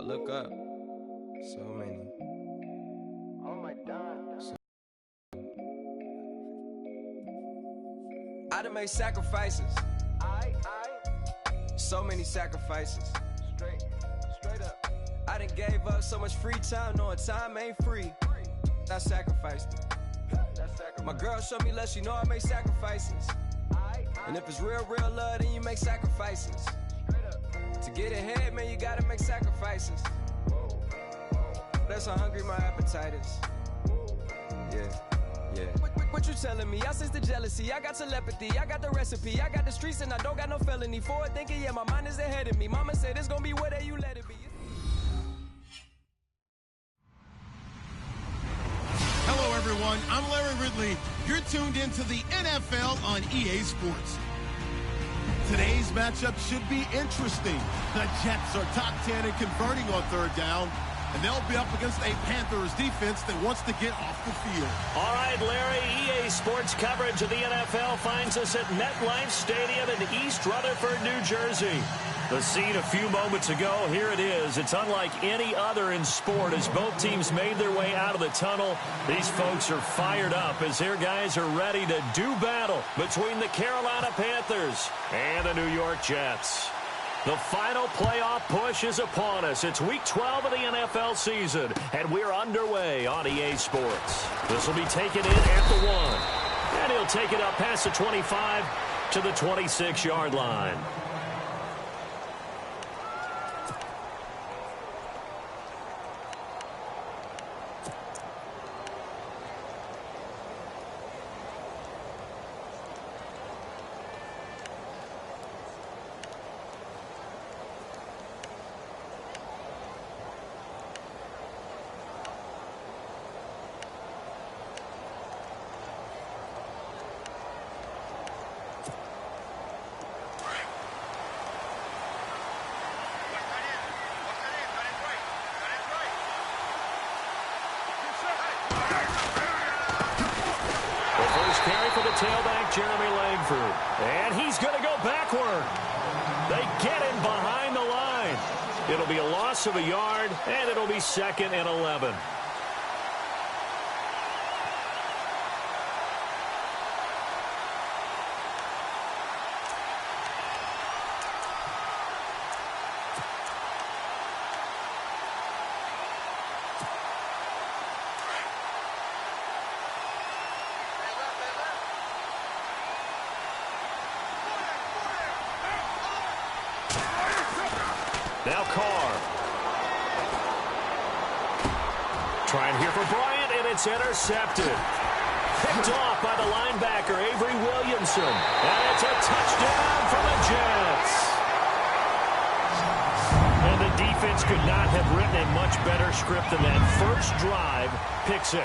look up. So many. Oh my God. I done made sacrifices. So many sacrifices. Straight up. I done gave up so much free time, knowing time ain't free. I sacrificed it. My girl showed me love, she know I make sacrifices. And if it's real love, then you make sacrifices. To get ahead, man, you gotta make sacrifices. That's how hungry my appetite is. Yeah. What you telling me? I sense the jealousy, I got telepathy, I got the recipe, I got the streets and I don't got no felony. Forward thinking, yeah, my mind is ahead of me. Mama said it's gonna be whatever you let it be. Hello, everyone. I'm Larry Ridley. You're tuned into the NFL on EA Sports. Today's matchup should be interesting. The Jets are top 10 in converting on third down, and they'll be up against a Panthers defense that wants to get off the field. All right, Larry, EA Sports coverage of the NFL finds us at MetLife Stadium in East Rutherford, New Jersey. The scene a few moments ago, here it is. It's unlike any other in sport as both teams made their way out of the tunnel. These folks are fired up as their guys are ready to do battle between the Carolina Panthers and the New York Jets. The final playoff push is upon us. It's Week 12 of the NFL season, and we're underway on EA Sports. This will be taken in at the 1, and he'll take it up past the 25 to the 26-yard line. Tailback Jeremy Langford. And he's going to go backward. They get him behind the line. It'll be a loss of a yard, and it'll be 2nd and 11. Now Carr. Trying here for Bryant, and it's intercepted. Picked off by the linebacker, Avery Williamson. And it's a touchdown for the Jets. And the defense could not have written a much better script than that. First drive, pick 6.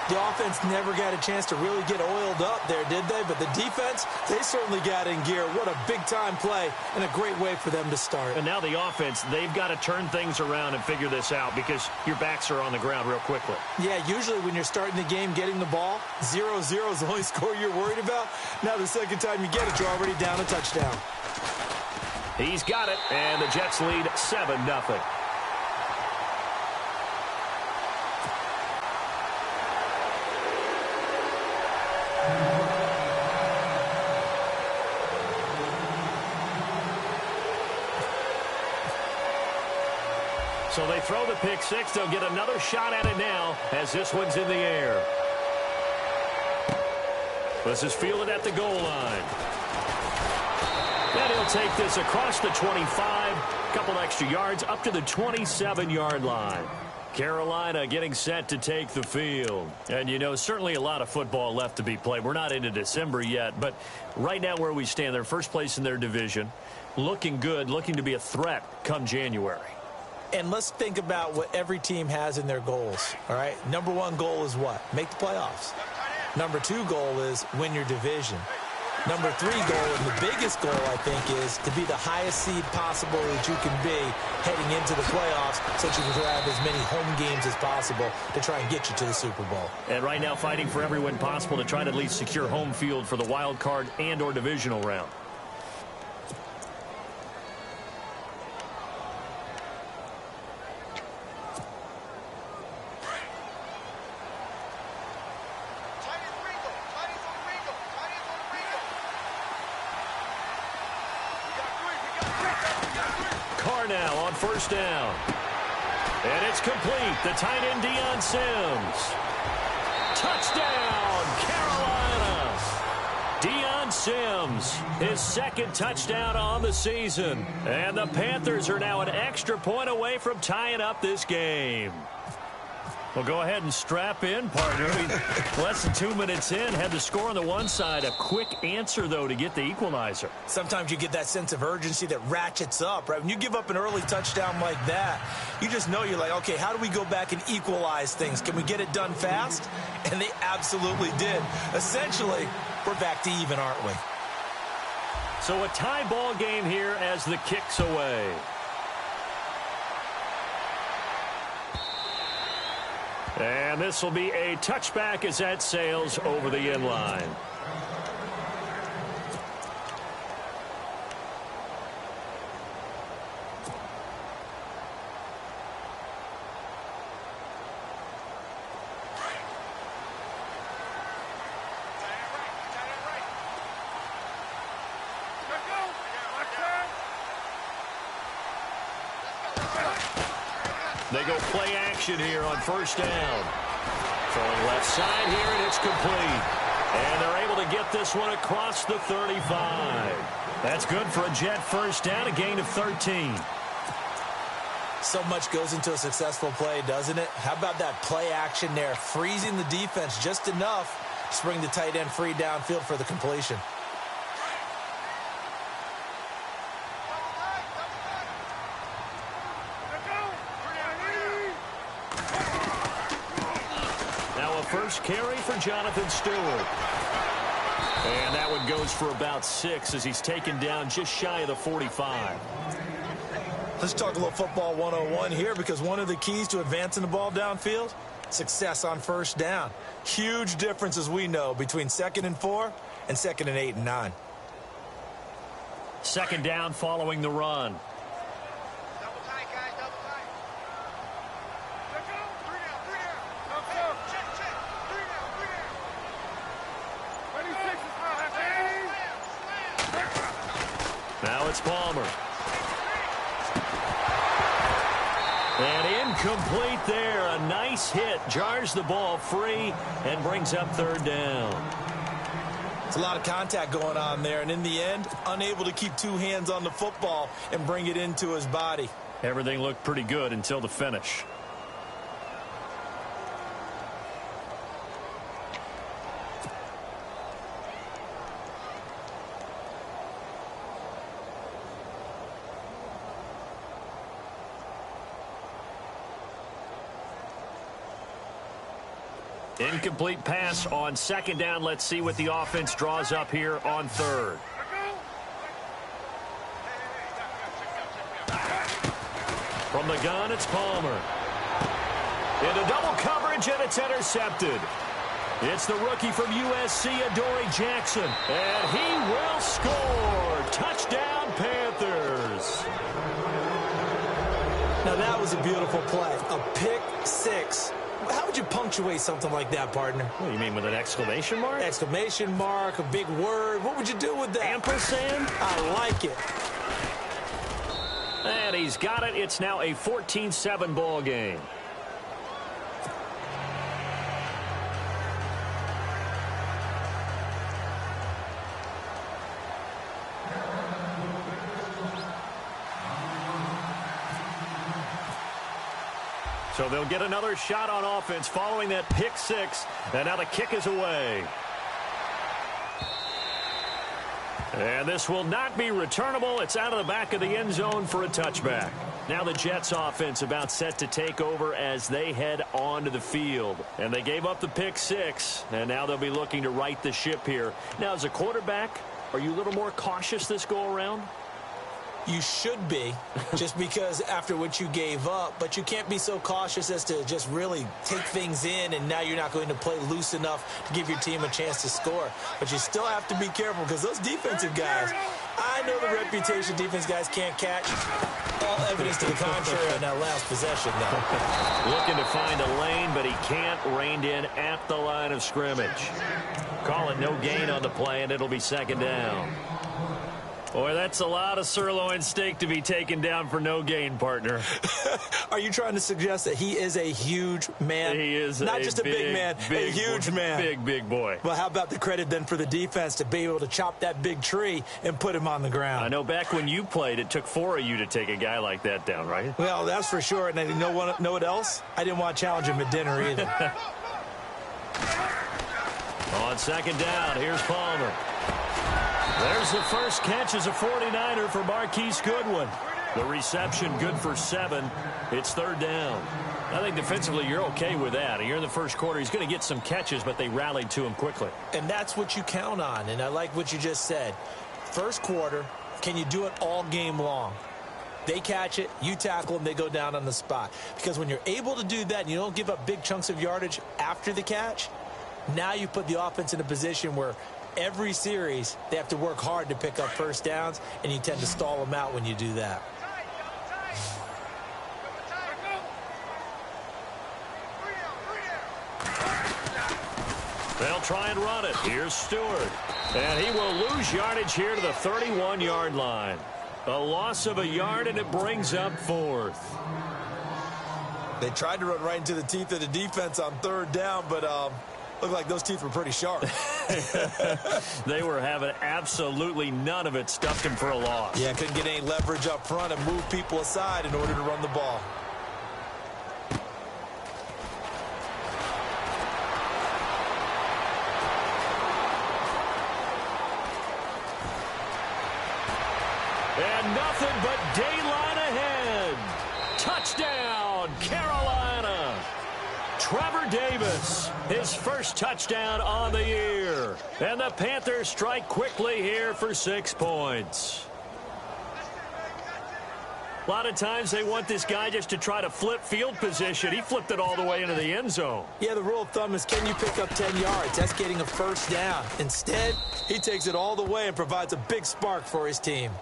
The offense never got a chance to really get oiled up there, did they? But the defense, they certainly got in gear. What a big-time play and a great way for them to start. And now the offense, they've got to turn things around and figure this out because your backs are on the ground real quickly. Yeah, usually when you're starting the game getting the ball, 0-0 is the only score you're worried about. Now the second time you get it, you're already down a touchdown. He's got it, and the Jets lead 7-0. So they throw the pick 6. They'll get another shot at it now as this one's in the air. This is fielded at the goal line. And he'll take this across the 25. A couple extra yards up to the 27-yard line. Carolina getting set to take the field. And, you know, certainly a lot of football left to be played. We're not into December yet, but right now where we stand, they're first place in their division. Looking good, looking to be a threat come January. And let's think about what every team has in their goals, all right? Number 1 goal is what? Make the playoffs. Number 2 goal is win your division. Number 3 goal, and the biggest goal, I think, is to be the highest seed possible that you can be heading into the playoffs so that you can have as many home games as possible to try and get you to the Super Bowl. And right now fighting for every win possible to try to at least secure home field for the wild card and or divisional round. Carr now on first down. And it's complete. The tight end, Deion Sims. Touchdown, Carolina. Deion Sims, his second touchdown on the season. And the Panthers are now an extra point away from tying up this game. Well, go ahead and strap in, partner. Less than 2 minutes in, had the score on the one side. A quick answer, though, to get the equalizer. Sometimes you get that sense of urgency that ratchets up, right? When you give up an early touchdown like that, you just know you're like, okay, how do we go back and equalize things? Can we get it done fast? And they absolutely did. Essentially, we're back to even, aren't we? So a tie ball game here as the kick's away. And this will be a touchback as that sails over the end line. They go play action here on first down. Throwing left side here, and it's complete. And they're able to get this one across the 35. That's good for a Jet first down, a gain of 13. So much goes into a successful play, doesn't it? How about that play action there, freezing the defense just enough to bring the tight end free downfield for the completion. First carry for Jonathan Stewart. And that one goes for about 6 as he's taken down just shy of the 45. Let's talk a little football 101 here, because one of the keys to advancing the ball downfield, success on first down. Huge difference, as we know, between 2nd and 4 and 2nd and 8 and 9. Second down following the run. Now it's Palmer. And incomplete there. A nice hit. Jars the ball free and brings up third down. It's a lot of contact going on there. And in the end, unable to keep two hands on the football and bring it into his body. Everything looked pretty good until the finish. Incomplete pass on second down. Let's see what the offense draws up here on third. From the gun, it's Palmer. Into double coverage, and it's intercepted. It's the rookie from USC, Adoree Jackson. And he will score. Touchdown, Panthers. Now, that was a beautiful play. A pick six. How would you punctuate something like that, partner? What do you mean, with an exclamation mark? Exclamation mark, a big word. What would you do with that? Ampersand? I like it. And he's got it. It's now a 14-7 ball game. So they'll get another shot on offense following that pick six. And now the kick is away. And this will not be returnable. It's out of the back of the end zone for a touchback. Now the Jets offense about set to take over as they head onto the field. And they gave up the pick six. And now they'll be looking to right the ship here. Now, as a quarterback, are you a little more cautious this go around? You should be, just because after what you gave up, but you can't be so cautious as to just really take things in, and now you're not going to play loose enough to give your team a chance to score. But you still have to be careful, because those defensive guys, I know the reputation defense guys can't catch. All evidence to the contrary on that last possession, though. Looking to find a lane, but he can't. Reined in at the line of scrimmage. Call it no gain on the play, and it'll be second down. Boy, that's a lot of sirloin steak to be taken down for no gain, partner. Are you trying to suggest that he is a huge man? He is not just a big man, a huge man. Big boy. Well, how about the credit then for the defense to be able to chop that big tree and put him on the ground? I know back when you played, it took 4 of you to take a guy like that down, right? Well, that's for sure. And you know what else? I didn't want to challenge him at dinner either. On second down, here's Palmer. There's the first catch as a 49er for Marquise Goodwin. The reception good for 7. It's third down. I think defensively you're okay with that. Here in the first quarter, he's going to get some catches, but they rallied to him quickly. And that's what you count on, and I like what you just said. First quarter, can you do it all game long? They catch it, you tackle them, they go down on the spot. Because when you're able to do that and you don't give up big chunks of yardage after the catch, now you put the offense in a position where every series they have to work hard to pick up first downs, and you tend to stall them out when you do that. They'll try and run it. Here's Stewart. And he will lose yardage here to the 31-yard line. A loss of a yard, and it brings up fourth. They tried to run right into the teeth of the defense on third down, but looked like those teeth were pretty sharp. They were having absolutely none of it. Stuffed him for a loss. Yeah, couldn't get any leverage up front and move people aside in order to run the ball. And nothing but daylight ahead. Touchdown, Carolina. Trevor Davis, his first touchdown on the year. And the Panthers strike quickly here for 6 points. A lot of times they want this guy just to try to flip field position. He flipped it all the way into the end zone. Yeah, the rule of thumb is, can you pick up 10 yards? That's getting a first down. Instead, he takes it all the way and provides a big spark for his team.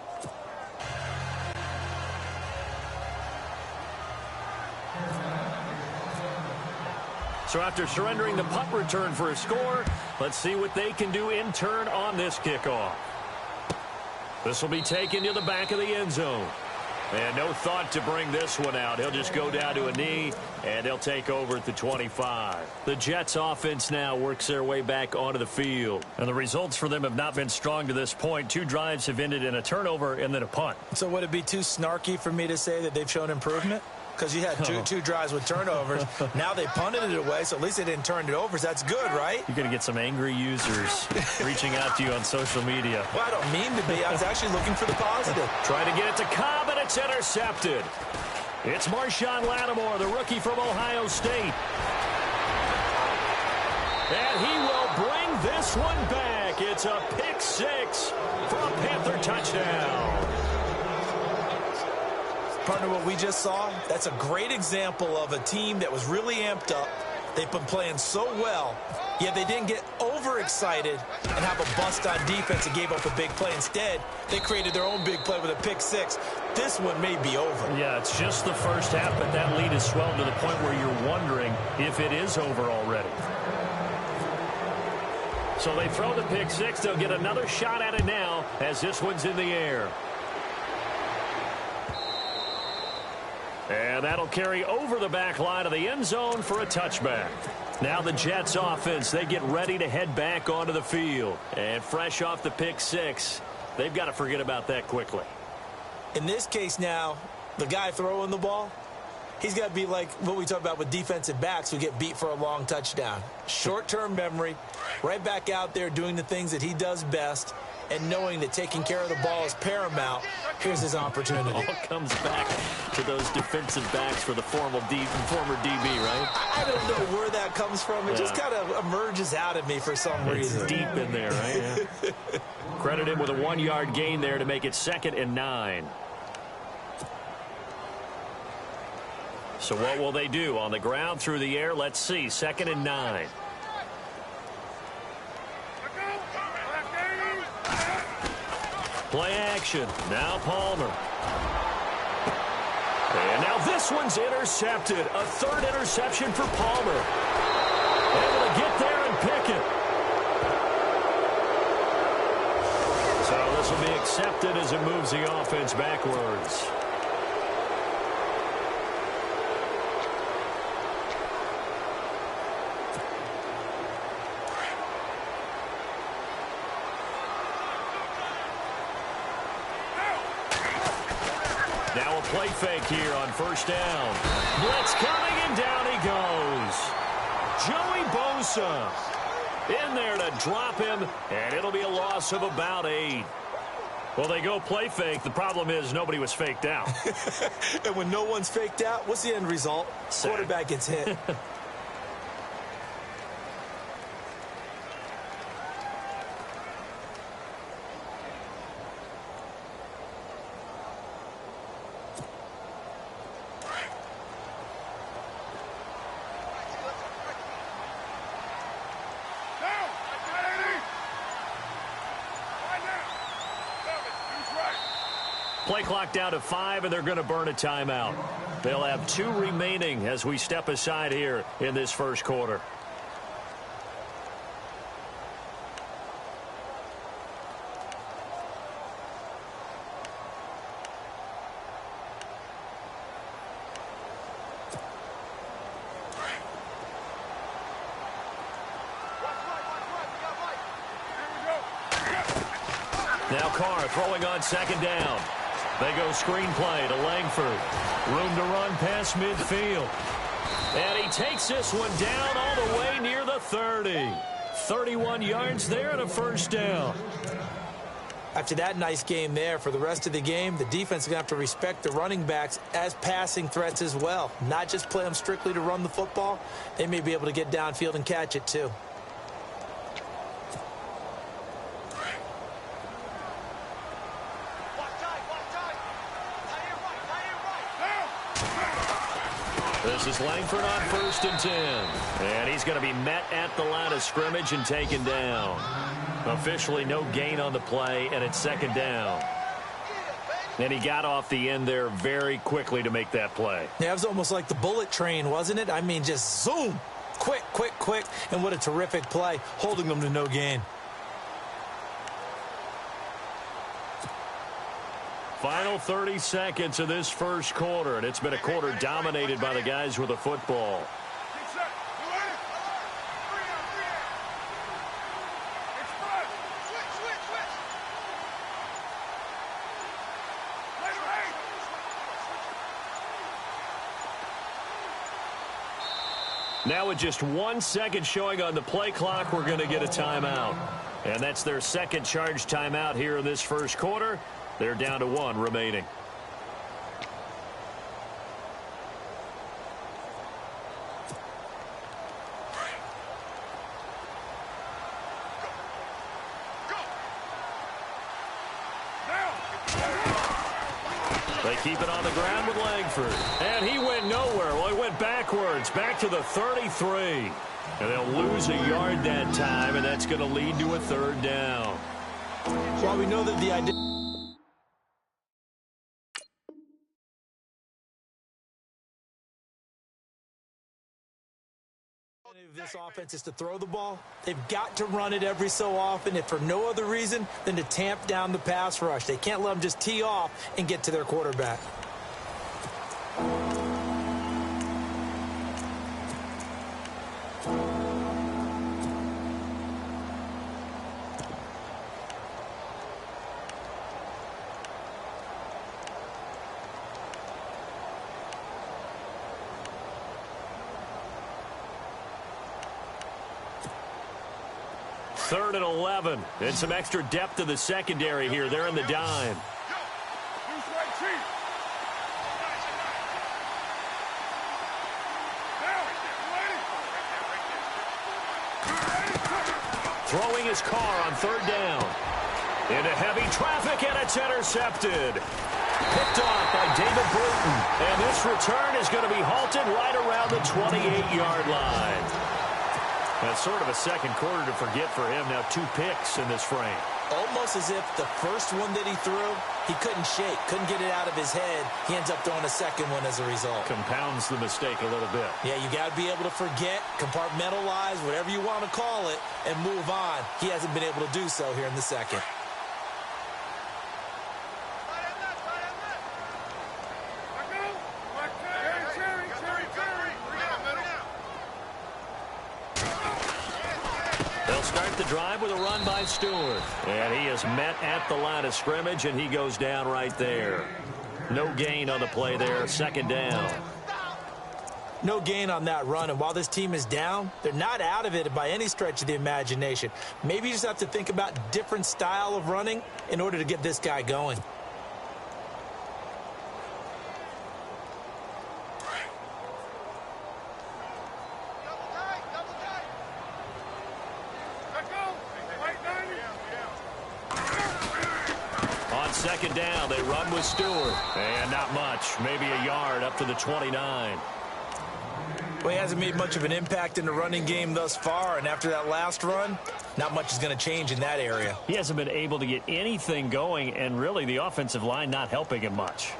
So after surrendering the punt return for a score, let's see what they can do in turn on this kickoff. This will be taken to the back of the end zone. And no thought to bring this one out. He'll just go down to a knee, and they'll take over at the 25. The Jets offense now works their way back onto the field. And the results for them have not been strong to this point. 2 drives have ended in a turnover and then a punt. So would it be too snarky for me to say that they've shown improvement? Because you had two drives with turnovers. Now they punted it away, so at least they didn't turn it over. So that's good, right? You're going to get some angry users reaching out to you on social media. Well, I don't mean to be. I was actually looking for the positive. Trying to get it to Cobb, and it's intercepted. It's Marshawn Lattimore, the rookie from Ohio State. And he will bring this one back. It's a pick 6 for a Panther touchdown. Partner, what we just saw, that's a great example of a team that was really amped up. They've been playing so well, yet they didn't get overexcited and have a bust on defense and gave up a big play. Instead, they created their own big play with a pick 6. This one may be over. Yeah, it's just the first half, but that lead has swelled to the point where you're wondering if it is over already. So they throw the pick 6. They'll get another shot at it now as this one's in the air. And that'll carry over the back line of the end zone for a touchback. Now the Jets offense, they get ready to head back onto the field. And fresh off the pick 6, they've got to forget about that quickly. In this case now, the guy throwing the ball, he's got to be like what we talk about with defensive backs who get beat for a long touchdown. Short-term memory, right back out there doing the things that he does best, and knowing that taking care of the ball is paramount. Here's his opportunity. All comes back to those defensive backs for the former DB, right? I don't know where that comes from. It just kind of emerges out of me for some reason. It's deep in there, right? Yeah. Credit him with a 1-yard gain there to make it 2nd and 9. So what will they do? On the ground, through the air, let's see. 2nd and 9. Play action. Now Palmer. And now this one's intercepted. A 3rd interception for Palmer. Able to get there and pick it. So this will be a accepted as it moves the offense backwards. Now a play fake here on first down. Blitz coming, and down he goes. Joey Bosa in there to drop him, and it'll be a loss of about 8. Well, they go play fake. The problem is nobody was faked out. And when no one's faked out, what's the end result? Quarterback gets hit. Play clock down to 5, and they're going to burn a timeout. They'll have 2 remaining as we step aside here in this first quarter. Now Carr throwing on second down. They go screenplay to Langford. Room to run past midfield. And he takes this one down all the way near the 30. 31 yards there and a first down. After that nice game there, for the rest of the game, the defense is going to have to respect the running backs as passing threats as well. Not just play them strictly to run the football. They may be able to get downfield and catch it too. This is Langford on 1st and 10. And he's going to be met at the line of scrimmage and taken down. Officially no gain on the play, and it's second down. And he got off the end there very quickly to make that play. Yeah, it was almost like the bullet train, wasn't it? I mean, just zoom. Quick, quick, quick. And what a terrific play, holding them to no gain. Final 30 seconds of this first quarter, and it's been a quarter dominated by the guys with the football. Now with just 1 second showing on the play clock, we're going to get a timeout. And that's their second charge timeout here in this first quarter. They're down to 1 remaining. They keep it on the ground with Langford. And he went nowhere. Well, he went backwards, back to the 33. And they'll lose a yard that time, and that's going to lead to a third down. Well, we know that the idea of this offense is to throw the ball. They've got to run it every so often, if for no other reason than to tamp down the pass rush. They can't let them just tee off and get to their quarterback. Third and 11. And some extra depth to the secondary here. They're in the dime. Throwing his car on third down. Into heavy traffic, and it's intercepted. Picked off by David Bruton. And this return is going to be halted right around the 28-yard line. That's sort of a second quarter to forget for him. Now 2 picks in this frame. Almost as if the first one that he threw, he couldn't shake, couldn't get it out of his head. He ends up throwing a second one as a result. Compounds the mistake a little bit. Yeah, you got to be able to forget, compartmentalize, whatever you want to call it, and move on. He hasn't been able to do so here in the second. drive with a run by Stewart. And he is met at the line of scrimmage, and he goes down right there. No gain on the play there, second down. No gain on that run, and while this team is down, they're not out of it by any stretch of the imagination. Maybe you just have to think about different style of running in order to get this guy going. On second down, they run with Stewart. And not much, maybe a yard up to the 29. Well, he hasn't made much of an impact in the running game thus far, and after that last run, not much is going to change in that area. He hasn't been able to get anything going, and really the offensive line not helping him much.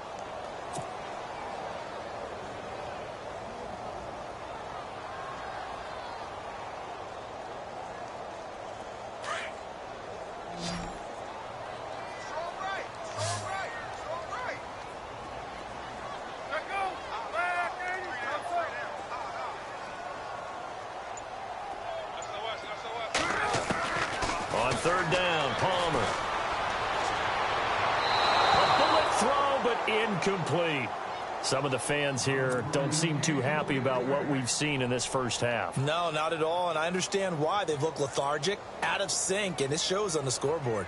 On third down, Palmer. A bullet throw, but incomplete. Some of the fans here don't seem too happy about what we've seen in this first half. No, not at all, and I understand why. They've looked lethargic, out of sync, and it shows on the scoreboard.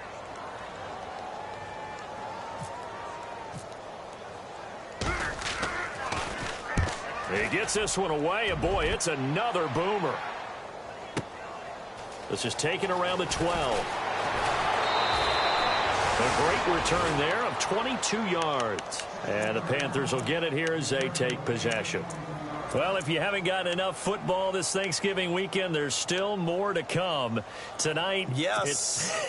He gets this one away, and boy, it's another boomer. This is taken around the 12. A great return there of 22 yards. And the Panthers will get it here as they take possession. Well, if you haven't gotten enough football this Thanksgiving weekend, there's still more to come. Tonight, yes,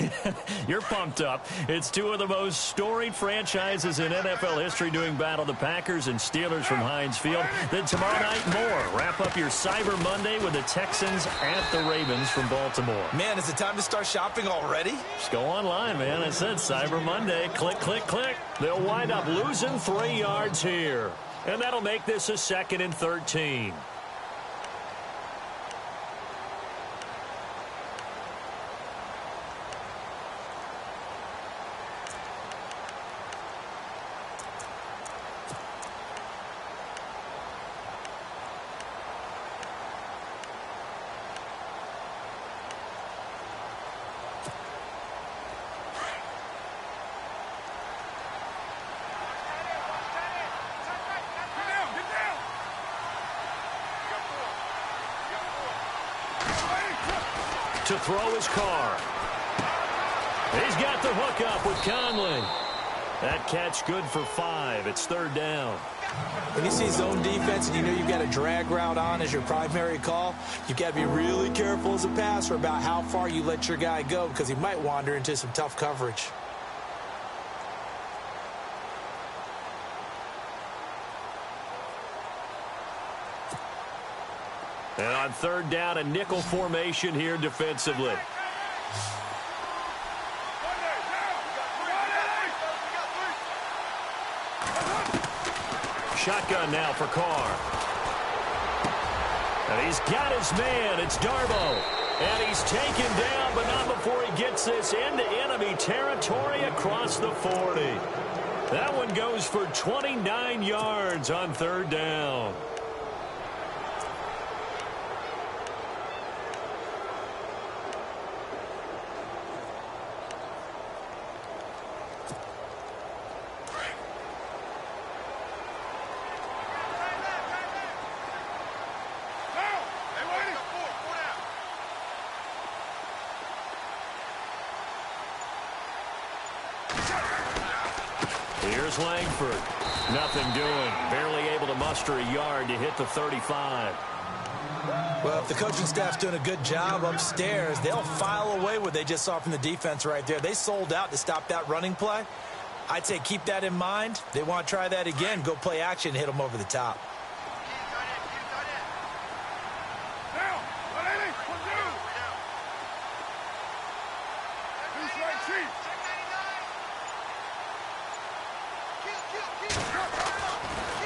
you're pumped up. It's two of the most storied franchises in NFL history doing battle, the Packers and Steelers from Heinz Field. Then tomorrow night, more. Wrap up your Cyber Monday with the Texans at the Ravens from Baltimore. Man, is it time to start shopping already? Just go online, man. I said Cyber Monday. Click, click, click. They'll wind up losing 3 yards here. And that'll make this a 2nd and 13. To throw his car. He's got the hook up with Conley. That catch good for 5. It's 3rd down. When you see zone defense and you know you've got a drag route on as your primary call, you've got to be really careful as a passer about how far you let your guy go because he might wander into some tough coverage. And on 3rd down, a nickel formation here defensively. Shotgun now for Carr. And he's got his man. It's Darbo. And he's taken down, but not before he gets this into enemy territory across the 40. That one goes for 29 yards on 3rd down. Here's Langford. Nothing doing. Barely able to muster a yard to hit the 35. Well, if the coaching staff's doing a good job upstairs, they'll file away what they just saw from the defense right there. They sold out to stop that running play. I'd say keep that in mind. They want to try that again. Go play action, hit them over the top.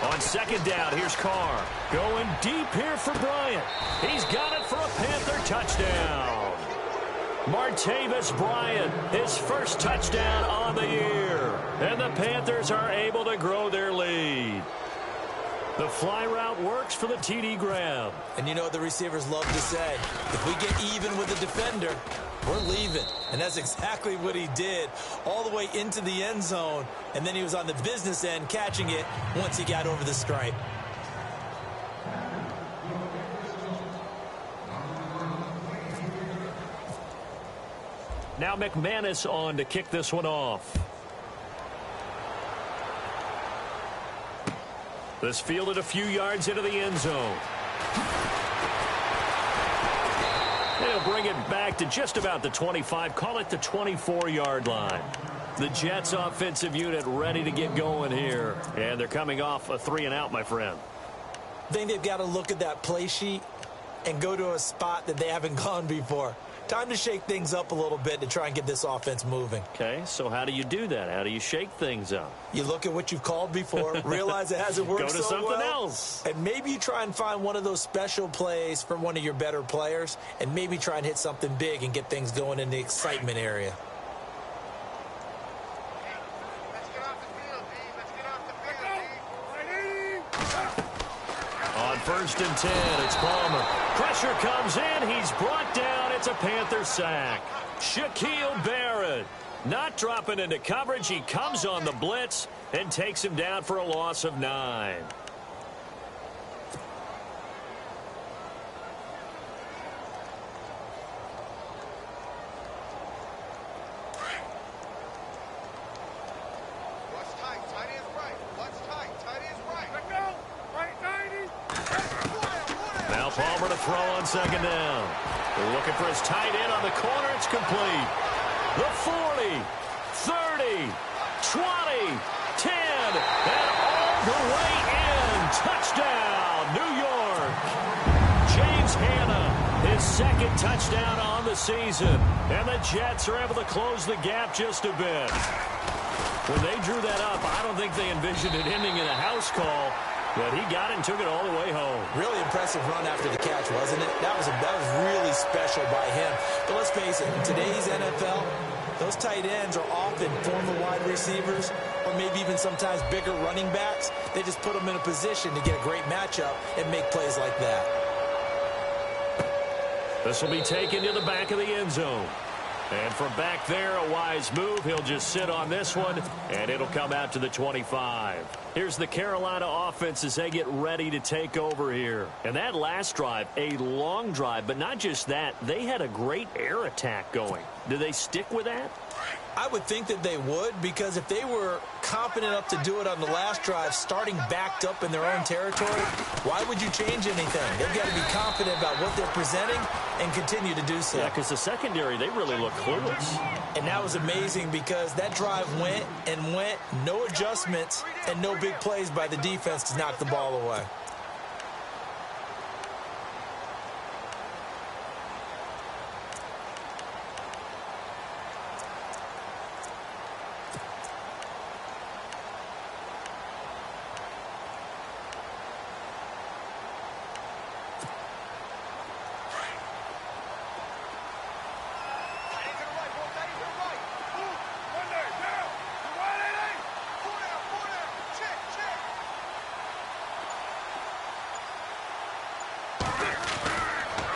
On 2nd down, here's Carr. Going deep here for Bryant. He's got it for a Panther touchdown. Martavis Bryant, his first touchdown on the year. And the Panthers are able to grow their lead. The fly route works for the TD grab. And you know what the receivers love to say? If we get even with the defender, we're leaving. And that's exactly what he did, all the way into the end zone. And then he was on the business end catching it once he got over the stripe. Now McManus on to kick this one off. This fielded a few yards into the end zone. They'll bring it back to just about the 25, call it the 24-yard line. The Jets offensive unit ready to get going here. And they're coming off a 3-and-out, my friend. I think they've got to look at that play sheet and go to a spot that they haven't gone before. Time to shake things up a little bit to try and get this offense moving. Okay, so how do you do that? How do you shake things up? You look at what you've called before, realize it hasn't worked so well. Go to something else. And maybe you try and find one of those special plays from one of your better players, and maybe try and hit something big and get things going in the excitement area. On 1st and 10, it's Palmer. Pressure comes in. He's brought down. It's a Panther sack. Shaquille Barrett not dropping into coverage. He comes on the blitz and takes him down for a loss of 9. Palmer to throw on 2nd down. They're looking for his tight end on the corner. It's complete. The 40, 30, 20, 10, and all the way in. Touchdown, New York. James Hanna, his 2nd touchdown on the season. And the Jets are able to close the gap just a bit. When they drew that up, I don't think they envisioned it ending in a house call. But he got it and took it all the way home. Really impressive run after the catch, wasn't it? That was really special by him. But let's face it, in today's NFL, those tight ends are often former wide receivers or maybe even sometimes bigger running backs. They just put them in a position to get a great matchup and make plays like that. This will be taken to the back of the end zone. And from back there, a wise move. He'll just sit on this one, and it'll come out to the 25. Here's the Carolina offense as they get ready to take over here. And that last drive, a long drive, but not just that. They had a great air attack going. Do they stick with that? I would think that they would, because if they were confident enough to do it on the last drive, starting backed up in their own territory, why would you change anything? They've got to be confident about what they're presenting and continue to do so. Yeah, because the secondary, they really look clueless. And that was amazing because that drive went and went, no adjustments, and no big plays by the defense to knock the ball away.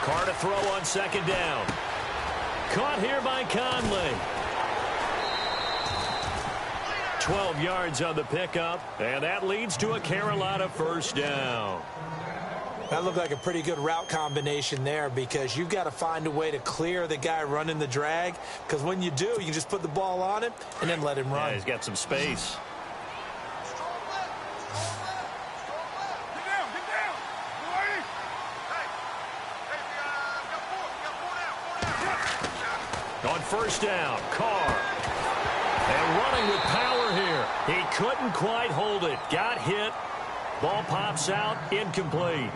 Carr to throw on 2nd down. Caught here by Conley. 12 yards on the pickup, and that leads to a Carolina 1st down. That looked like a pretty good route combination there because you've got to find a way to clear the guy running the drag, because when you do, you can just put the ball on him and then let him run. Yeah, he's got some space. On 1st down, Carr. And running with power here. He couldn't quite hold it. Got hit. Ball pops out. Incomplete.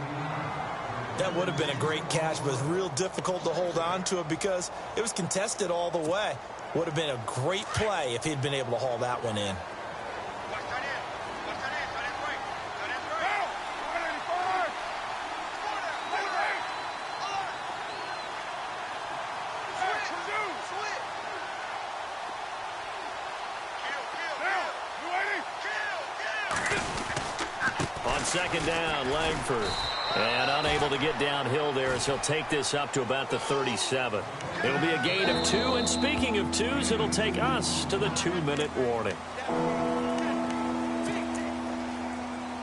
That would have been a great catch, but it was real difficult to hold on to it because it was contested all the way. Would have been a great play if he'd been able to haul that one in. second down, Langford. And unable to get downhill there as he'll take this up to about the 37. It'll be a gain of 2, and speaking of 2s, it'll take us to the 2-minute warning.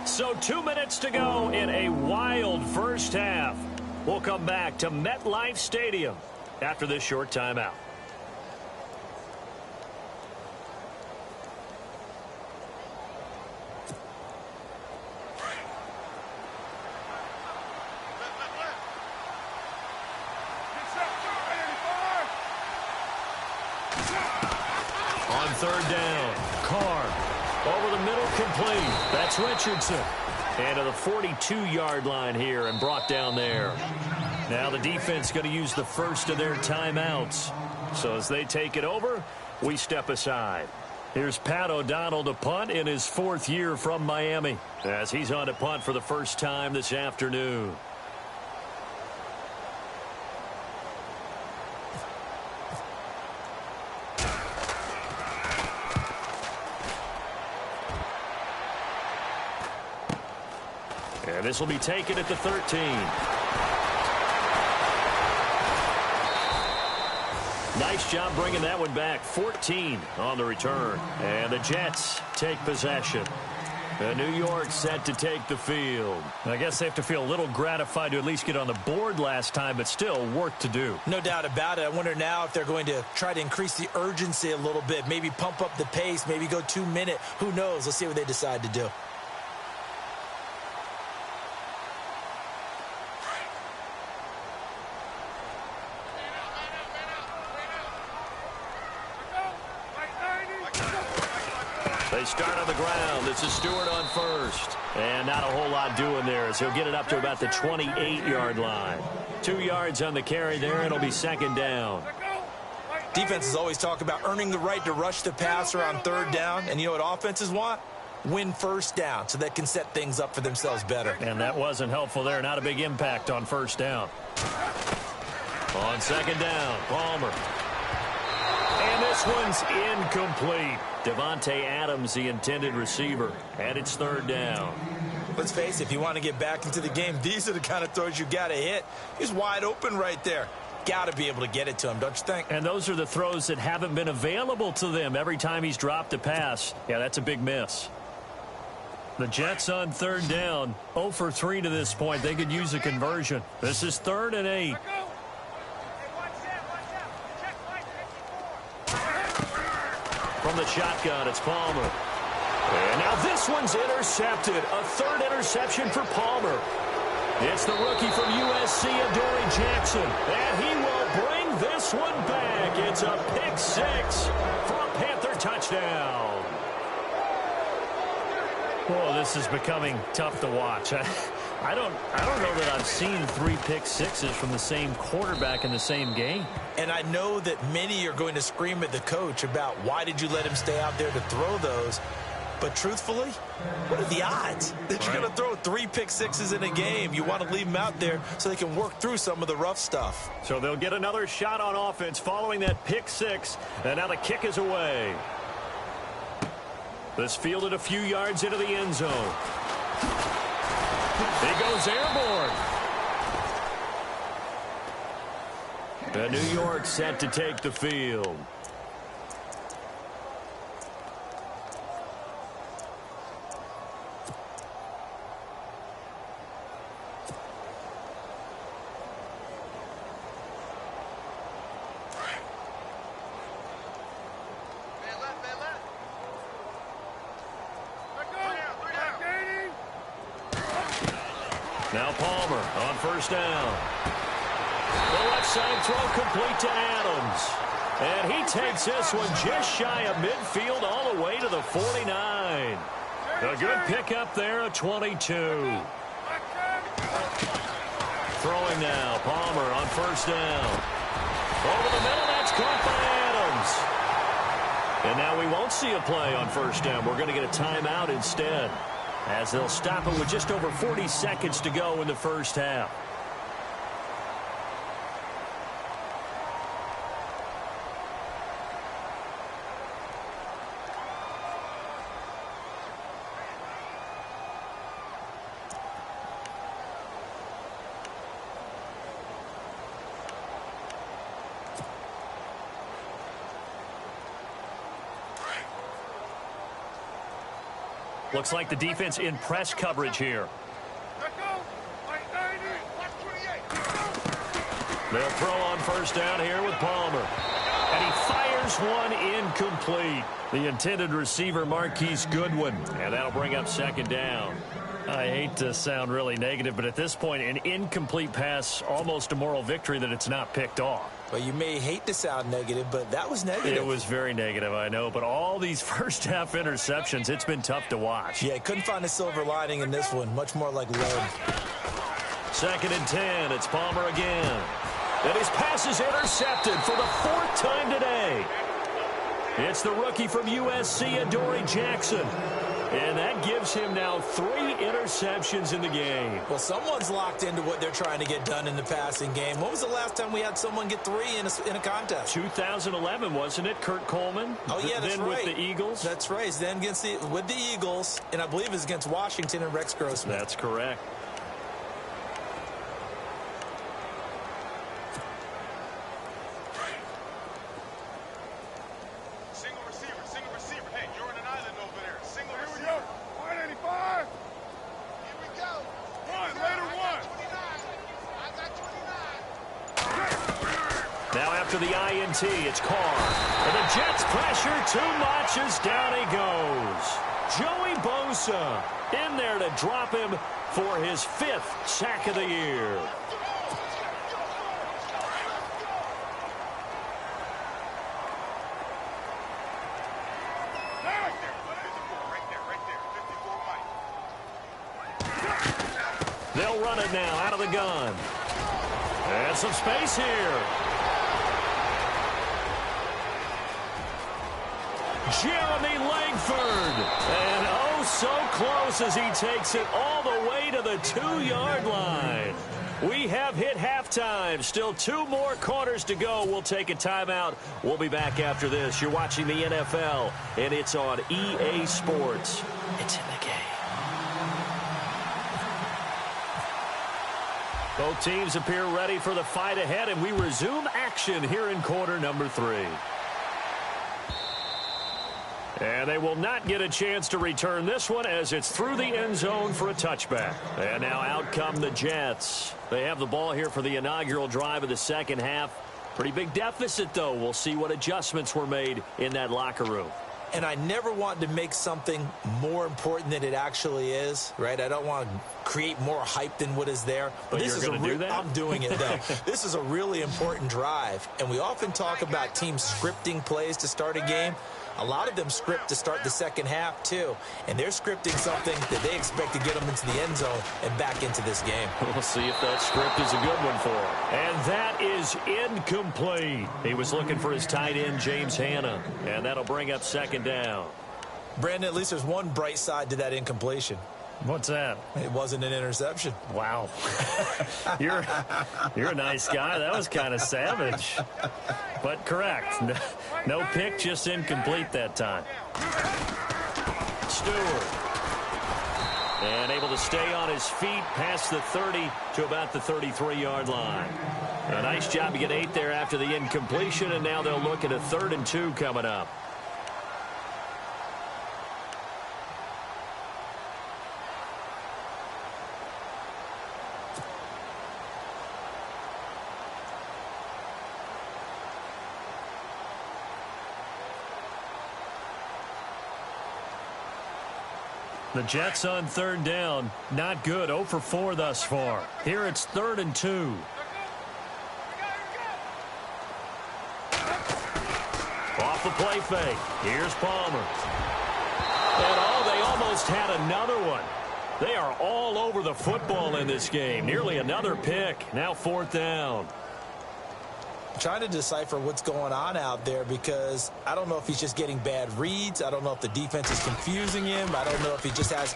So 2 minutes to go in a wild first half. We'll come back to MetLife Stadium after this short timeout. On third down, Carr over the middle, complete. That's Richardson. And to the 42-yard line here and brought down there. Now the defense going to use the first of their timeouts. So as they take it over, we step aside. Here's Pat O'Donnell to punt in his 4th year from Miami as he's on to punt for the first time this afternoon. And this will be taken at the 13. Nice job bringing that one back. 14 on the return. And the Jets take possession. And New York set to take the field. I guess they have to feel a little gratified to at least get on the board last time, but still work to do. No doubt about it. I wonder now if they're going to try to increase the urgency a little bit, maybe pump up the pace, maybe go 2-minute. Who knows? Let's see what they decide to do. They start on the ground. This is Stewart on first. And not a whole lot doing there as he'll get it up to about the 28-yard line. 2 yards on the carry there. It'll be second down. Defenses always talk about earning the right to rush the passer on third down. And you know what offenses want? Win first down so they can set things up for themselves better. And that wasn't helpful there. Not a big impact on first down. On second down, Palmer. And this one's incomplete. Devontae Adams, the intended receiver. And it's third down. Let's face it, if you want to get back into the game, these are the kind of throws you got to hit. He's wide open right there. Got to be able to get it to him, don't you think? And those are the throws that haven't been available to them every time he's dropped a pass. Yeah, that's a big miss. The Jets on third down. 0 for 3 to this point. They could use a conversion. This is 3rd and 8. From the shotgun, it's Palmer. And now this one's intercepted. A 3rd interception for Palmer. It's the rookie from USC, Adoree Jackson. And he will bring this one back. It's a pick 6 for a Panther touchdown. Oh, this is becoming tough to watch. I don't know that I've seen 3 pick 6s from the same quarterback in the same game. And I know that many are going to scream at the coach about why did you let him stay out there to throw those. But truthfully, what are the odds that you're going to throw 3 pick 6s in a game? You want to leave them out there so they can work through some of the rough stuff. So they'll get another shot on offense following that pick 6. And now the kick is away. This fielded a few yards into the end zone. He goes airborne. And New York set to take the field. Now Palmer on first down. The left side throw complete to Adams. And he takes this one just shy of midfield all the way to the 49. A good pickup there at 22. Throwing now. Palmer on first down. Over the middle, that's caught by Adams. And now we won't see a play on first down. We're going to get a timeout instead, as they'll stop it with just over 40 seconds to go in the first half. Looks like the defense in press coverage here. They'll throw on first down here with Palmer. And he fires one incomplete. The intended receiver, Marquise Goodwin. And that'll bring up second down. I hate to sound really negative, but at this point, an incomplete pass, almost a moral victory that it's not picked off. Well, you may hate to sound negative, but that was negative. It was very negative, I know. But all these first-half interceptions, it's been tough to watch. Yeah, couldn't find a silver lining in this one. Much more like lead. 2nd and 10. It's Palmer again. And his pass is intercepted for the 4th time today. It's the rookie from USC, Adoree Jackson. And that gives him now 3 interceptions in the game. Well, someone's locked into what they're trying to get done in the passing game. When was the last time we had someone get 3 in a contest? 2011, wasn't it? Kurt Coleman? Oh, yeah, that's then right. with the Eagles? That's right. Then with the Eagles, and I believe it was against Washington and Rex Grossman. That's correct. To the INT, it's Carr. And the Jets pressure too much as down he goes. Joey Bosa in there to drop him for his 5th sack of the year. They'll run it now out of the gun. And some space here. Jeremy Langford. And oh, so close as he takes it all the way to the 2-yard line. We have hit halftime. Still 2 more quarters to go. We'll take a timeout. We'll be back after this. You're watching the NFL, and it's on EA Sports. It's in the game. Both teams appear ready for the fight ahead, and we resume action here in quarter number 3. And they will not get a chance to return this one as it's through the end zone for a touchback. And now out come the Jets. They have the ball here for the inaugural drive of the second half. Pretty big deficit, though. We'll see what adjustments were made in that locker room. And I never want to make something more important than it actually is, right? I don't want to create more hype than what is there. But this you're going to do that? I'm doing it, though. This is a really important drive. And we often talk about teams scripting plays to start a game. A lot of them script to start the second half, too. And they're scripting something that they expect to get them into the end zone and back into this game. We'll see if that script is a good one for him. And that is incomplete. He was looking for his tight end, James Hanna. And that'll bring up second down. Brandon, at least there's one bright side to that incompletion. What's that? It wasn't an interception. Wow. You're a nice guy. That was kind of savage. But correct. No pick, just incomplete that time. Stewart. And able to stay on his feet past the 30 to about the 33-yard line. A nice job to get 8 there after the incompletion, and now they'll look at a 3rd and 2 coming up. The Jets on 3rd down. Not good. 0 for 4 thus far. Here it's 3rd and 2. Off the play fake. Here's Palmer. And they almost had another one. They are all over the football in this game. Nearly another pick. Now 4th down. Trying to decipher what's going on out there because I don't know if he's just getting bad reads. I don't know if the defense is confusing him. I don't know if he just has,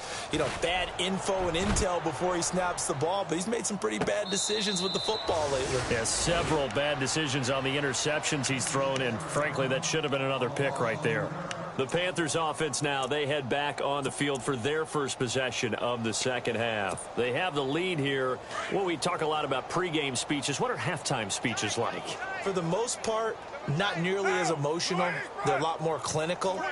bad info and intel before he snaps the ball. But he's made some pretty bad decisions with the football lately. Yeah, several bad decisions on the interceptions he's thrown, and frankly, that should have been another pick right there. The Panthers offense now, they head back on the field for their first possession of the second half. They have the lead here. Well, we talk a lot about pregame speeches. What are halftime speeches like? For the most part, not nearly as emotional. They're a lot more clinical.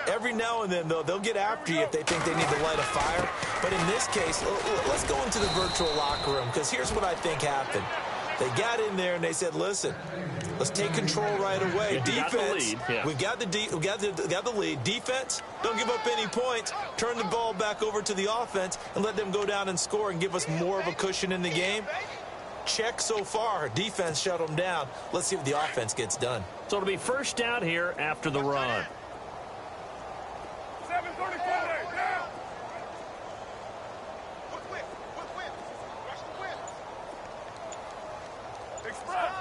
Every now and then, though, they'll get after you if they think they need to light a fire. But in this case, let's go into the virtual locker room, because here's what I think happened. They got in there and they said, listen, let's take control right away. Defense, we've got the lead. Defense, don't give up any points. Turn the ball back over to the offense and let them go down and score and give us more of a cushion in the game. Check so far. Defense shut them down. Let's see what the offense gets done. So it'll be first down here after the run. 7:34 down. Whip. Rush the whip. Express.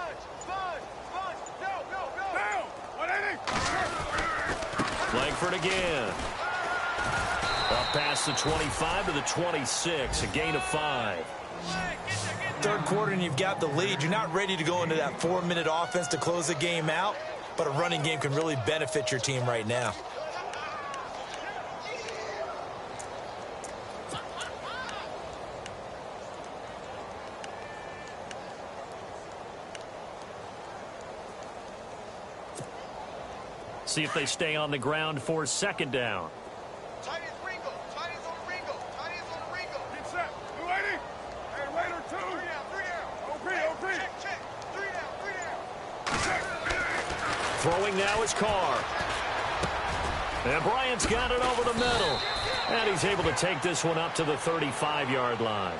Sponge. No. Down. 180. Langford again. Up past the 25 to the 26. A gain of 5. Third quarter and you've got the lead. You're not ready to go into that 4-minute offense to close the game out, but a running game can really benefit your team right now. See if they stay on the ground for second down. Tight is Ringo. Tight is on Ringo. Get set. 280. Hey, Raider 2. 3 down. OP. Check. 3 down. Check. Throwing now is Carr. And Bryant's got it over the middle. And he's able to take this one up to the 35-yard line.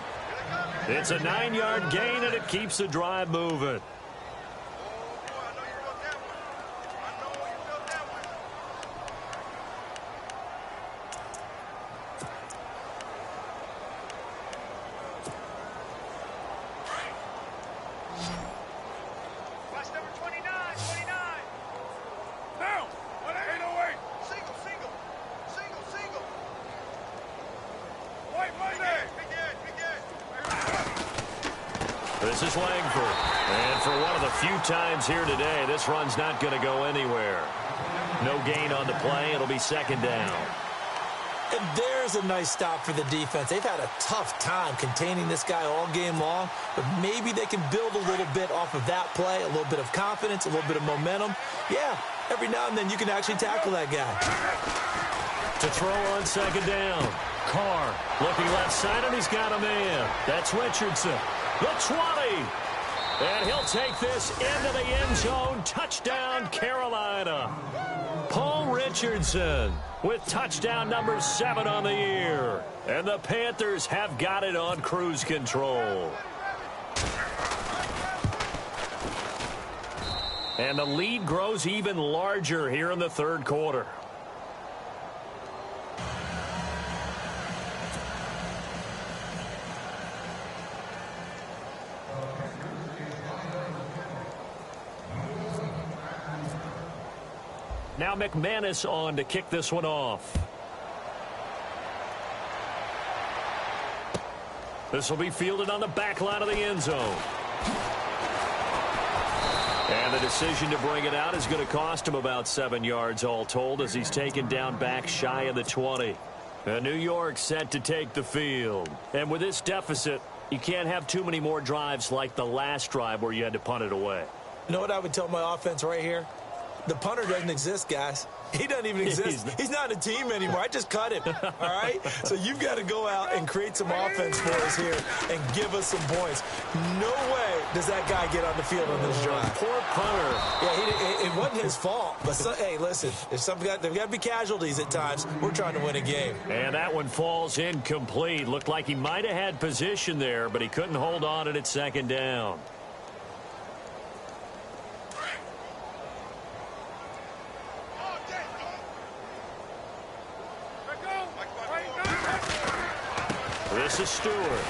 It's a 9-yard gain, and it keeps the drive moving. This is Langford. And for one of the few times here today, this run's not going to go anywhere. No gain on the play. It'll be second down. And there's a nice stop for the defense. They've had a tough time containing this guy all game long, but maybe they can build a little bit off of that play, a little bit of confidence, a little bit of momentum. Yeah, every now and then you can actually tackle that guy. To throw on second down. Carr looking left side, and he's got a man. That's Richardson. The 20. And he'll take this into the end zone. Touchdown, Carolina. Paul Richardson with touchdown number 7 on the year. And the Panthers have got it on cruise control. And the lead grows even larger here in the third quarter. Now McManus on to kick this one off. This will be fielded on the back line of the end zone. And the decision to bring it out is going to cost him about 7 yards all told, as he's taken down back shy of the 20. And New York set to take the field. And with this deficit, you can't have too many more drives like the last drive where you had to punt it away. You know what I would tell my offense right here? The punter doesn't exist, guys. He doesn't even exist. He's not a team anymore. I just cut him, all right? So you've got to go out and create some offense for us here and give us some points. No way does that guy get on the field on this drive. Poor punter. Yeah, it wasn't his fault. But, hey, listen, if there've got to be casualties at times. We're trying to win a game. And that one falls incomplete. Looked like he might have had position there, but he couldn't hold on at second down. This is Stewart.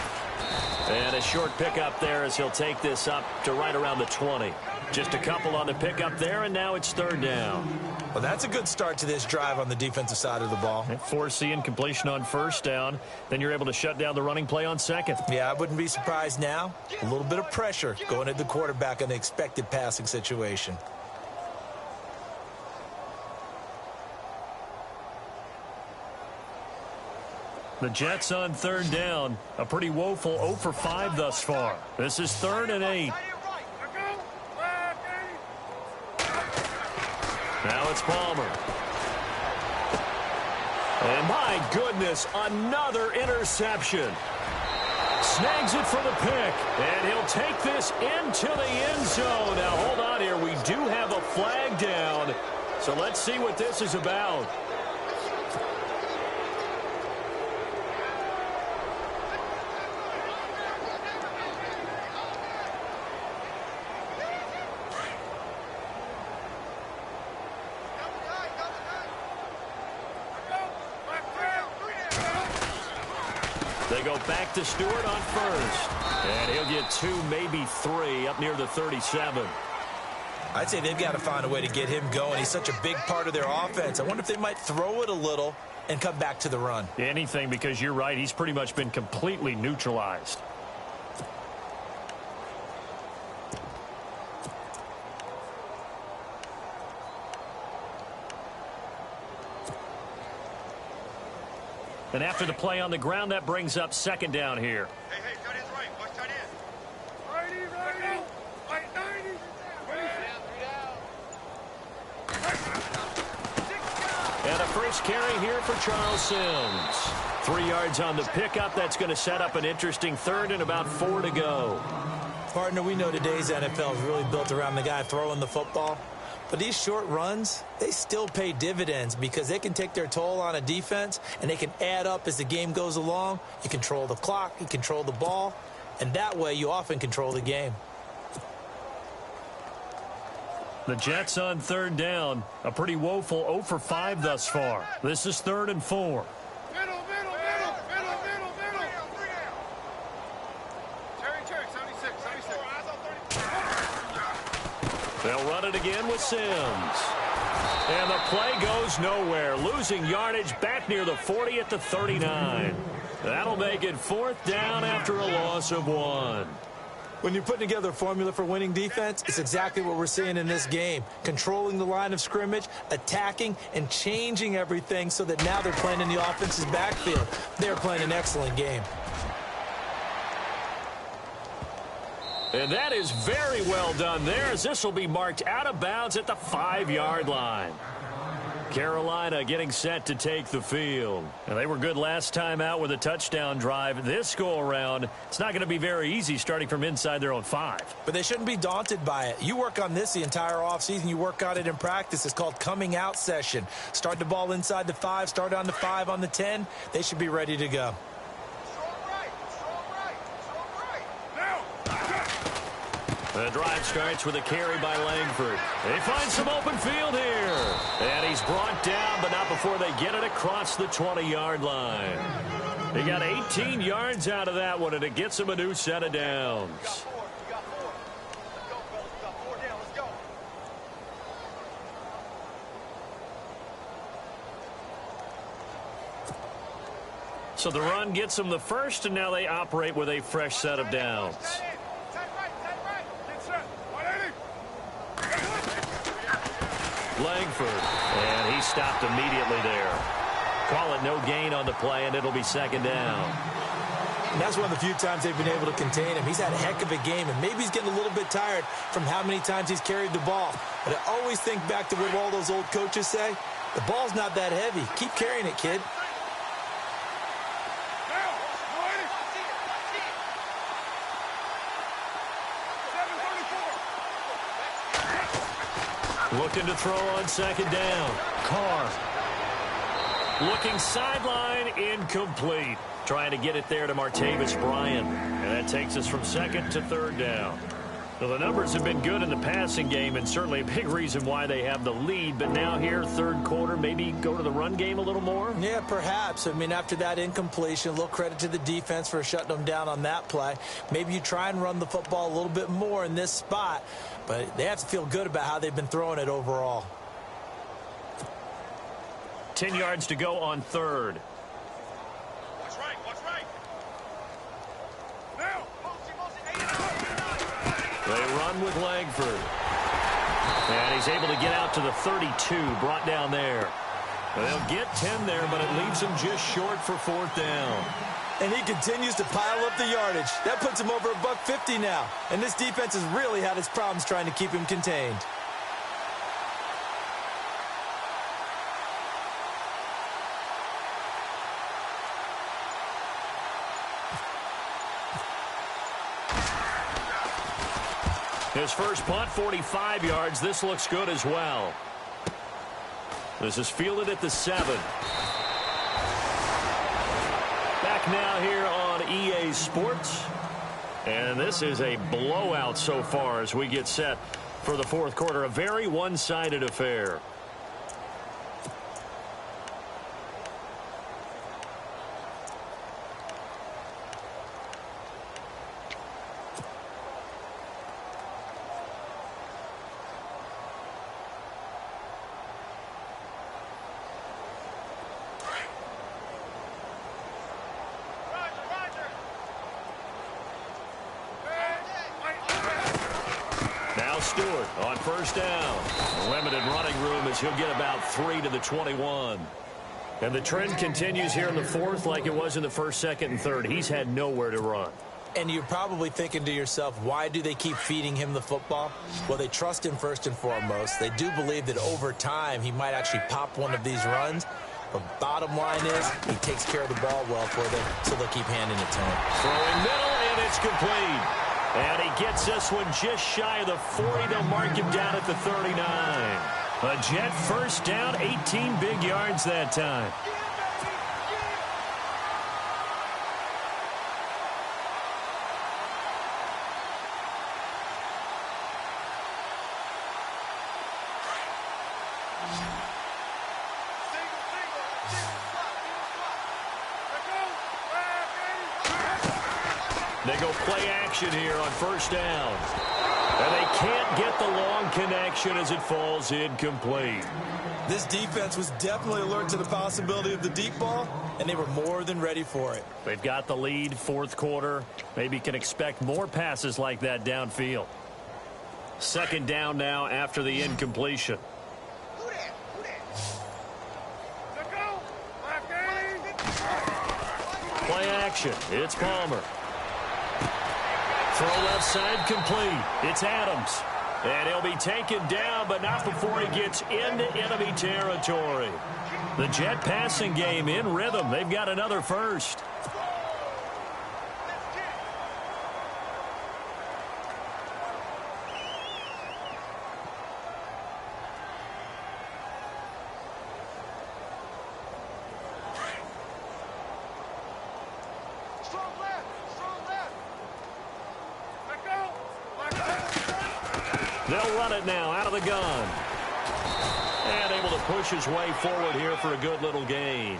And a short pickup there as he'll take this up to right around the 20. Just a couple on the pickup there, and now it's third down. Well, that's a good start to this drive on the defensive side of the ball. Forcing completion on first down. Then you're able to shut down the running play on second. Yeah, I wouldn't be surprised now. A little bit of pressure going at the quarterback in the expected passing situation. The Jets on third down. A pretty woeful 0 for 5 thus far. This is 3rd and 8. Now it's Palmer. And my goodness, another interception. Snags it for the pick, and he'll take this into the end zone. Now, hold on here. We do have a flag down, so let's see what this is about. They go back to Stewart on first. And he'll get 2, maybe 3 up near the 37. I'd say they've got to find a way to get him going. He's such a big part of their offense. I wonder if they might throw it a little and come back to the run. Anything, because you're right. He's pretty much been completely neutralized. And after the play on the ground, that brings up second down here. Hey, tight end's right. Watch tight end. Righty. Right 90. And a first carry here for Charles Sims. 3 yards on the pickup. That's going to set up an interesting third and about 4 to go. Partner, we know today's NFL is really built around the guy throwing the football. But these short runs, they still pay dividends because they can take their toll on a defense and they can add up as the game goes along. You control the clock, you control the ball, and that way you often control the game. The Jets on third down. A pretty woeful 0 for 5 thus far. This is 3rd and 4. Middle. Terry, 76. They'll run it again with Sims. And the play goes nowhere. Losing yardage back near the 40 at the 39. That'll make it 4th down after a loss of 1. When you're putting together a formula for winning defense, it's exactly what we're seeing in this game. Controlling the line of scrimmage, attacking, and changing everything so that now they're playing in the offense's backfield. They're playing an excellent game. And that is very well done there, as this will be marked out of bounds at the 5-yard line. Carolina getting set to take the field. And they were good last time out with a touchdown drive. This go-around, it's not going to be very easy starting from inside their own 5. But they shouldn't be daunted by it. You work on this the entire offseason. You work on it in practice. It's called coming out session. Start the ball inside the 5, start on the 5, on the 10. They should be ready to go. The drive starts with a carry by Langford. They find some open field here. And he's brought down, but not before they get it across the 20-yard line. They got 18 yards out of that one, and it gets them a new set of downs. So the run gets them the first, and now they operate with a fresh set of downs. Langford, and he stopped immediately there. Call it no gain on the play, and it'll be 2nd down. And that's one of the few times they've been able to contain him. He's had a heck of a game, and maybe he's getting a little bit tired from how many times he's carried the ball. But I always think back to what all those old coaches say. The ball's not that heavy. Keep carrying it, kid. Looking to throw on 2nd down. Carr. Looking sideline, incomplete. Trying to get it there to Martavis Bryant. And that takes us from 2nd to 3rd down. Well, the numbers have been good in the passing game, and certainly a big reason why they have the lead. But now here, 3rd quarter, maybe go to the run game a little more? Yeah, perhaps. I mean, after that incompletion, a little credit to the defense for shutting them down on that play. Maybe you try and run the football a little bit more in this spot. But they have to feel good about how they've been throwing it overall. 10 yards to go on 3rd. They run with Langford. And he's able to get out to the 32, brought down there. They'll get 10 there, but it leaves him just short for 4th down. And he continues to pile up the yardage. That puts him over $150 now. And this defense has really had its problems trying to keep him contained. His first punt, 45 yards. This looks good as well. This is fielded at the 7. Back now here on EA Sports. And this is a blowout so far as we get set for the fourth quarter. A very one-sided affair. Stewart on first down. Limited running room as he'll get about 3 to the 21. And the trend continues here in the fourth like it was in the first, second, and third. He's had nowhere to run. And you're probably thinking to yourself, why do they keep feeding him the football? Well, they trust him first and foremost. They do believe that over time he might actually pop one of these runs. But bottom line is he takes care of the ball well for them, so they'll keep handing it to him. Throwing middle, and it's complete. And he gets this one just shy of the 40. They'll mark him down at the 39. A Jet first down, 18 big yards that time. They go play action here on first down. And they can't get the long connection as it falls incomplete. This defense was definitely alert to the possibility of the deep ball, and they were more than ready for it. They've got the lead, fourth quarter. Maybe can expect more passes like that downfield. Second down now after the incompletion. Play action. It's Palmer. Throw left side complete. It's Adams. And he'll be taken down, but not before he gets into enemy territory. The Jet passing game in rhythm. They've got another first. They'll run it now out of the gun. And able to push his way forward here for a good little gain.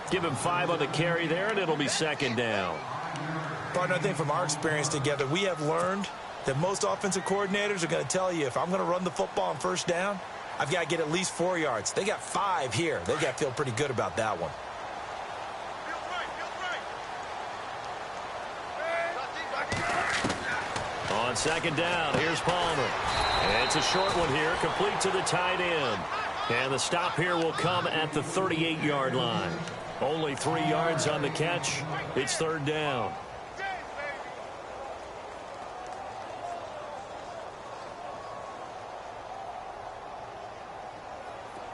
Give him 5 on the carry there, and it'll be second down. Partner, I think from our experience together, we have learned that most offensive coordinators are going to tell you, if I'm going to run the football on first down, I've got to get at least 4 yards. They got 5 here. They've got to feel pretty good about that one. On second down, here's Palmer. And it's a short one here, complete to the tight end. And the stop here will come at the 38-yard line. Only 3 yards on the catch. It's third down.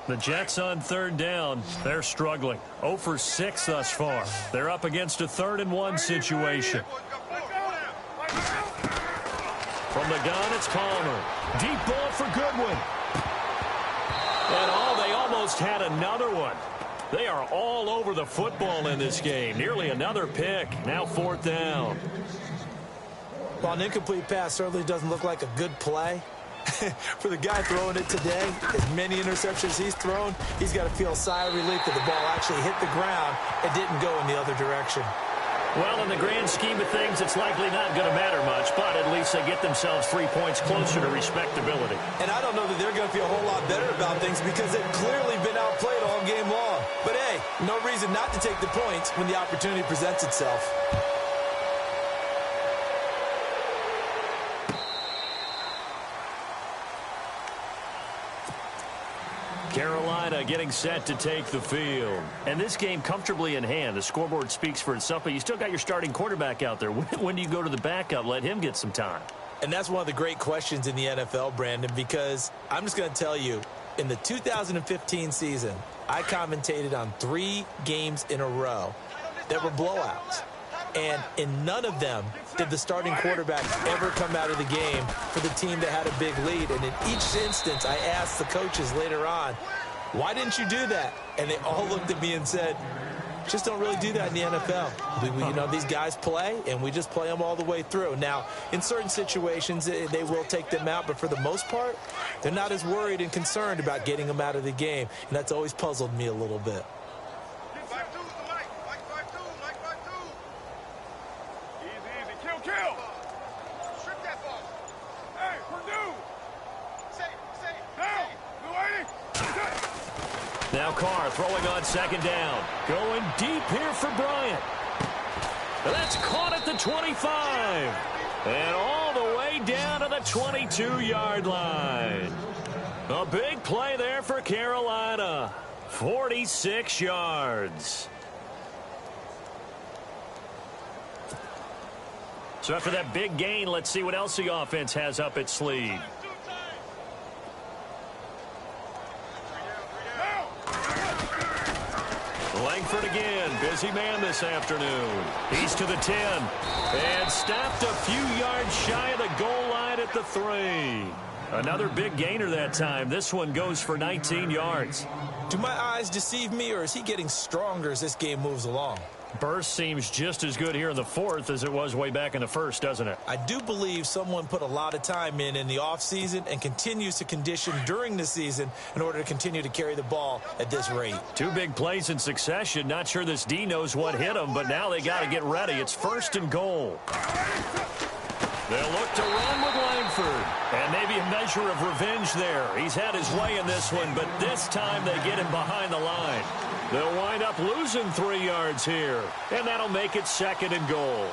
The Jets on third down, they're struggling. 0 for 6 thus far. They're up against a 3rd and 1 situation. From the gun, it's Palmer. Deep ball for Goodwin. And they almost had another one. They are all over the football in this game. Nearly another pick. Now fourth down. Well, an incomplete pass certainly doesn't look like a good play. For the guy throwing it today, as many interceptions he's thrown, he's got to feel a sigh of relief that the ball actually hit the ground and didn't go in the other direction. Well, in the grand scheme of things, it's likely not going to matter much, but at least they get themselves 3 points closer to respectability. And I don't know that they're going to feel a whole lot better about things because they've clearly been outplayed all game long. But, hey, no reason not to take the points when the opportunity presents itself. Carolina getting set to take the field. And this game comfortably in hand. The scoreboard speaks for itself, but you still got your starting quarterback out there. When do you go to the backup? Let him get some time. And that's one of the great questions in the NFL, Brandon, because I'm just going to tell you, in the 2015 season, I commentated on 3 games in a row that were blowouts. And in none of them did the starting quarterback ever come out of the game for the team that had a big lead. And in each instance, I asked the coaches later on, why didn't you do that? And they all looked at me and said, just don't really do that in the NFL. These guys play, and we just play them all the way through. Now, in certain situations, they will take them out, but for the most part, they're not as worried and concerned about getting them out of the game, and that's always puzzled me a little bit. Now Carr throwing on second down. Going deep here for Bryant. And that's caught at the 25. And all the way down to the 22-yard line. A big play there for Carolina. 46 yards. So after that big gain, let's see what else the offense has up its sleeve. Langford again, busy man this afternoon. He's to the 10 and stopped a few yards shy of the goal line at the 3. Another big gainer that time. This one goes for 19 yards. Do my eyes deceive me, or is he getting stronger as this game moves along? Burst seems just as good here in the 4th as it was way back in the 1st, doesn't it? I do believe someone put a lot of time in the offseason and continues to condition during the season in order to continue to carry the ball at this rate. 2 big plays in succession. Not sure this D knows what hit him, but now they got to get ready. It's 1st and goal. They'll look to run with Langford. And maybe a measure of revenge there. He's had his way in this one, but this time they get him behind the line. They'll wind up losing 3 yards here, and that'll make it 2nd and goal.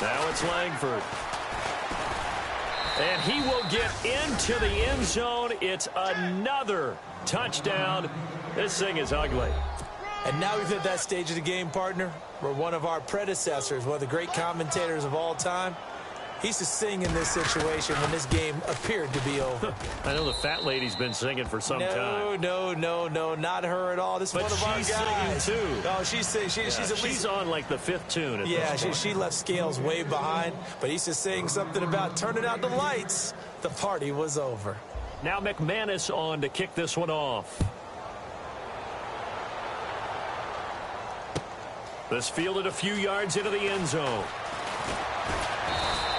Now it's Langford. And he will get into the end zone. It's another touchdown. This thing is ugly. And now we've hit that stage of the game, partner, where one of our predecessors, one of the great commentators of all time, he used to sing in this situation when this game appeared to be over. I know the fat lady's been singing for some time. No, not her at all. This is one of our guys. But she's singing, too. Oh, she's singing. She's on, like, the 5th tune. She left Scales way behind, but he's just saying something about turning out the lights. The party was over. Now McManus on to kick this one off. This fielded a few yards into the end zone.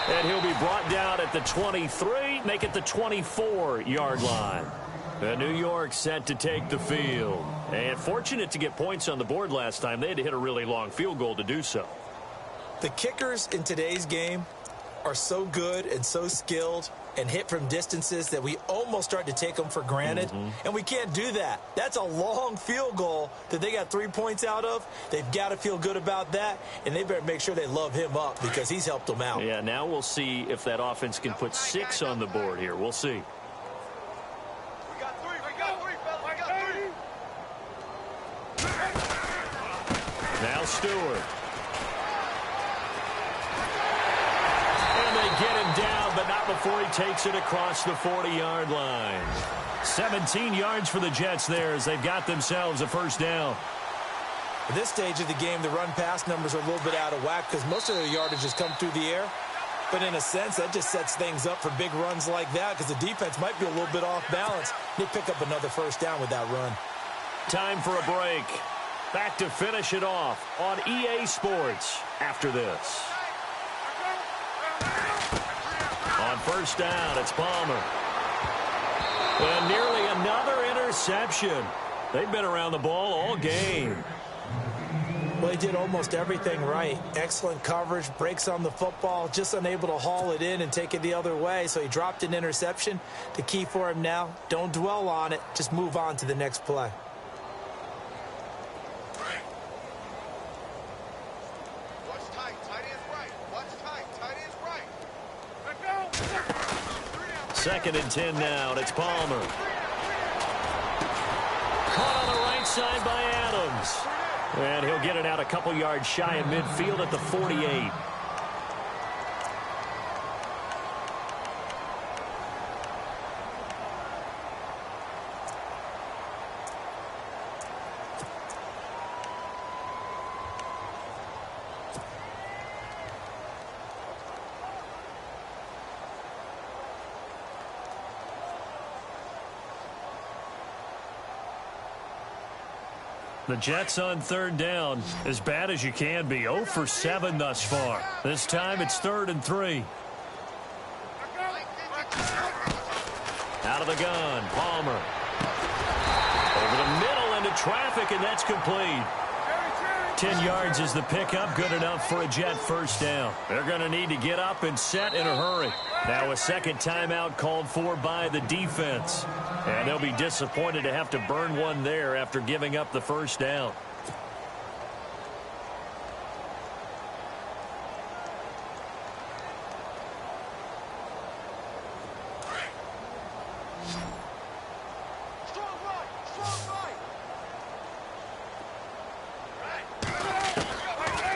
And he'll be brought down at the 23, make it the 24-yard line. And New York set to take the field. And fortunate to get points on the board last time. They had to hit a really long field goal to do so. The kickers in today's game are so good and so skilled and hit from distances that we almost start to take them for granted. And we can't do that. That's a long field goal that they got 3 points out of. They've got to feel good about that, and they better make sure they love him up because he's helped them out. Yeah, now we'll see if that offense can put 6 on the board here. We'll see. We got three, Now Stewart. And they get him down, but not before he takes it across the 40-yard line. 17 yards for the Jets there as they've got themselves a first down. At this stage of the game, the run-pass numbers are a little bit out of whack because most of their yardage has come through the air. But in a sense, that just sets things up for big runs like that because the defense might be a little bit off balance. They pick up another first down with that run. Time for a break. Back to finish it off on EA Sports after this. On first down, it's Palmer. And nearly another interception. They've been around the ball all game. Well, he did almost everything right. Excellent coverage, breaks on the football, just unable to haul it in and take it the other way. So he dropped an interception. The key for him now, don't dwell on it. Just move on to the next play. 2nd and 10 now, and it's Palmer. Caught on the right side by Adams. And he'll get it out a couple yards shy of midfield at the 48. The Jets on 3rd down, as bad as you can be. 0 for 7 thus far. This time it's 3rd and 3. Out of the gun, Palmer. Over the middle into traffic, and that's complete. 10 yards is the pickup, good enough for a Jet first down. They're going to need to get up and set in a hurry. Now a second timeout called for by the defense. And they'll be disappointed to have to burn one there after giving up the first down.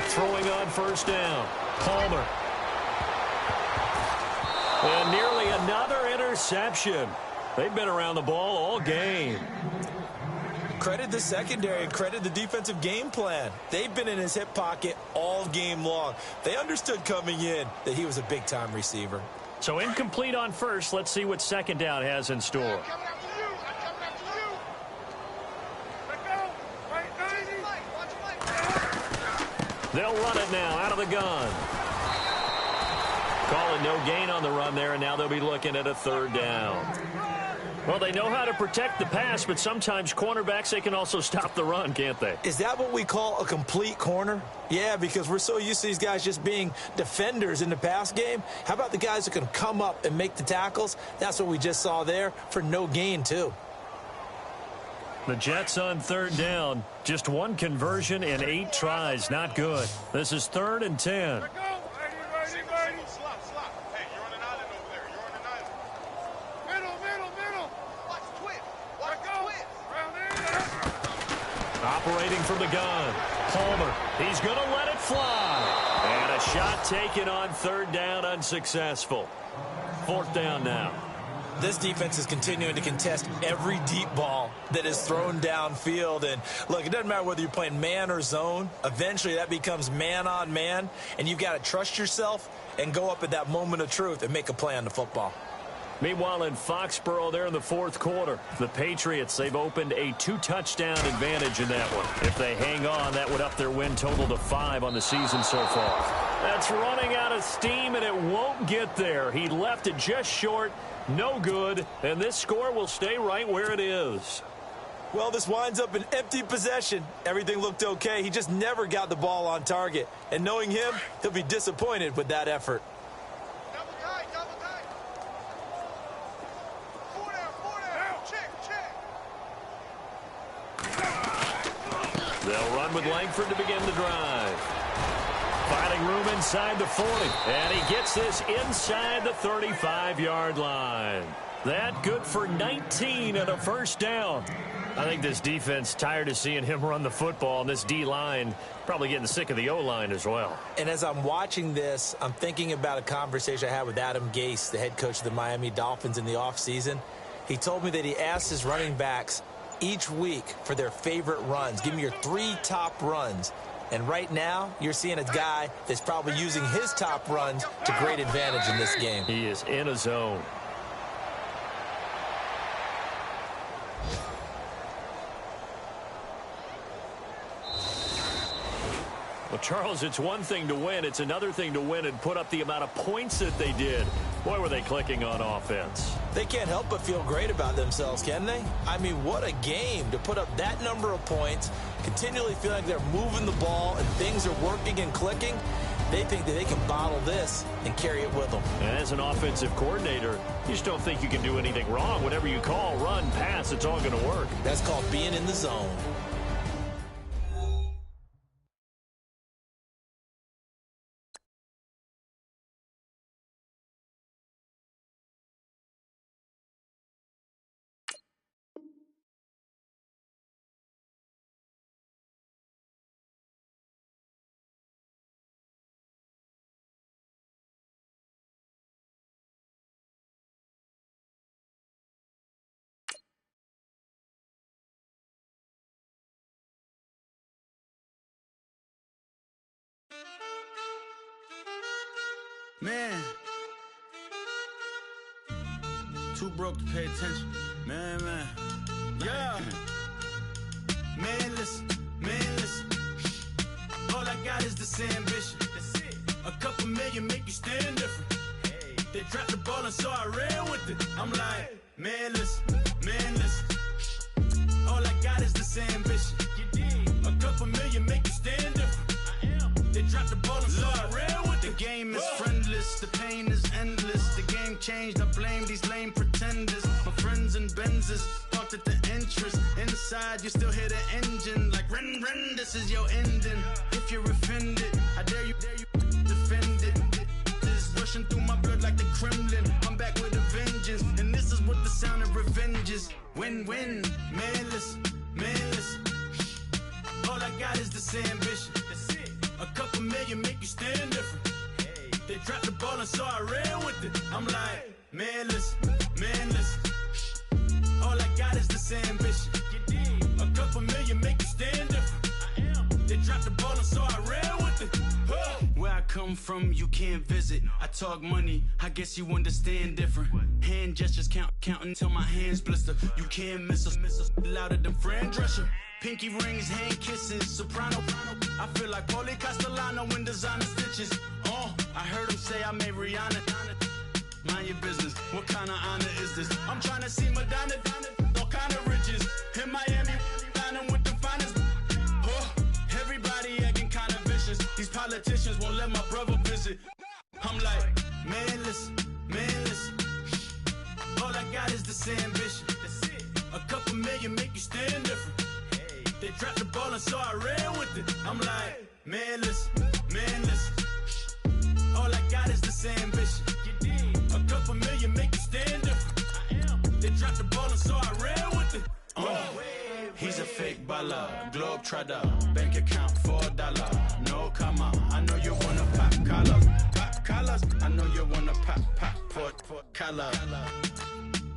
Throwing on first down, Palmer. And nearly another interception. They've been around the ball all game. Credit the secondary and credit the defensive game plan. They've been in his hip pocket all game long. They understood coming in that he was a big-time receiver. So incomplete on first. Let's see what second down has in store. They'll run it now out of the gun. Calling no gain on the run there, and now they'll be looking at a 3rd down. Well, they know how to protect the pass, but sometimes cornerbacks, they can also stop the run, can't they? Is that what we call a complete corner? Yeah, because we're so used to these guys just being defenders in the pass game. How about the guys who can come up and make the tackles? That's what we just saw there for no gain, too. The Jets on 3rd down. Just one conversion in 8 tries. Not good. This is 3rd and 10. Operating from the gun, Palmer. He's going to let it fly. And a shot taken on 3rd down, unsuccessful. 4th down now. This defense is continuing to contest every deep ball that is thrown downfield. And, look, it doesn't matter whether you're playing man or zone. Eventually, that becomes man on man. And you've got to trust yourself and go up at that moment of truth and make a play on the football. Meanwhile, in Foxborough there in the 4th quarter, the Patriots, they've opened a 2-touchdown advantage in that one. If they hang on, that would up their win total to 5 on the season so far. That's running out of steam, and it won't get there. He left it just short, no good, and this score will stay right where it is. Well, this winds up an empty possession. Everything looked okay. He just never got the ball on target. And knowing him, he'll be disappointed with that effort. They'll run with Langford to begin the drive. Finding room inside the 40. And he gets this inside the 35-yard line. That good for 19 and a first down. I think this defense tired of seeing him run the football, and this D-line probably getting sick of the O-line as well. And as I'm watching this, I'm thinking about a conversation I had with Adam Gase, the head coach of the Miami Dolphins, in the offseason. He told me that he asked his running backs each week for their favorite runs. Give me your 3 top runs. And right now, you're seeing a guy that's probably using his top runs to great advantage in this game. He is in a zone. Well, Charles, it's one thing to win. It's another thing to win and put up the amount of points that they did. Boy, were they clicking on offense. They can't help but feel great about themselves, can they? I mean, what a game to put up that number of points, continually feel like they're moving the ball and things are working and clicking. They think that they can bottle this and carry it with them. And as an offensive coordinator, you just don't think you can do anything wrong. Whatever you call, run, pass, it's all going to work. That's called being in the zone. Man. Too broke to pay attention. Man. Yeah. Man, listen. All I got is this ambition. That's it. A couple million make you stand different. Hey. They dropped the ball and so I ran with it. I'm like, man, listen. All I got is this ambition. You dig? A couple million make you stand different. I am. They dropped the ball and so I ran with it. The game is friendless, the pain is endless. The game changed, I blame these lame pretenders. My friends and Benzes parked at the entrance. Inside, you still hear the engine. Like, ren, this is your ending. If you're offended, I dare you defend it. This is rushing through my blood like the Kremlin. I'm back with a vengeance. And this is what the sound of revenge is. Win-win. Man, listen. All I got is this ambition. That's it. A couple million make you stand different. Hey. They dropped the ball and so I ran with it. I'm like, man, listen. All I got is this ambition. You dig? A couple million make you stand different. I am. They dropped the ball and so I ran with it. Where I come from, you can't visit. I talk money, I guess you understand different. Hand gestures counting till my hands blister. You can't miss us louder than Fran Drescher. Pinky rings, hand kisses, soprano. I feel like Paulie Castellano in designer stitches. I heard him say I made Rihanna. Mind your business, what kind of honor is this? I'm trying to see Madonna, all kind of riches. In Miami, dining with the finest. Everybody acting kind of vicious. These politicians won't let my brother visit. I'm like, man, listen. All I got is this ambition. That's it. A couple million make you stand different. Hey. They dropped the ball and so I ran with it. I'm like, man, listen. All I got is this ambition. You dig? A couple million make you stand different. I am. They dropped the ball and so I ran with it. He's a fake baller, globe trotter, bank account $4. No comma, I know you wanna pop collars. I know you wanna pop collar.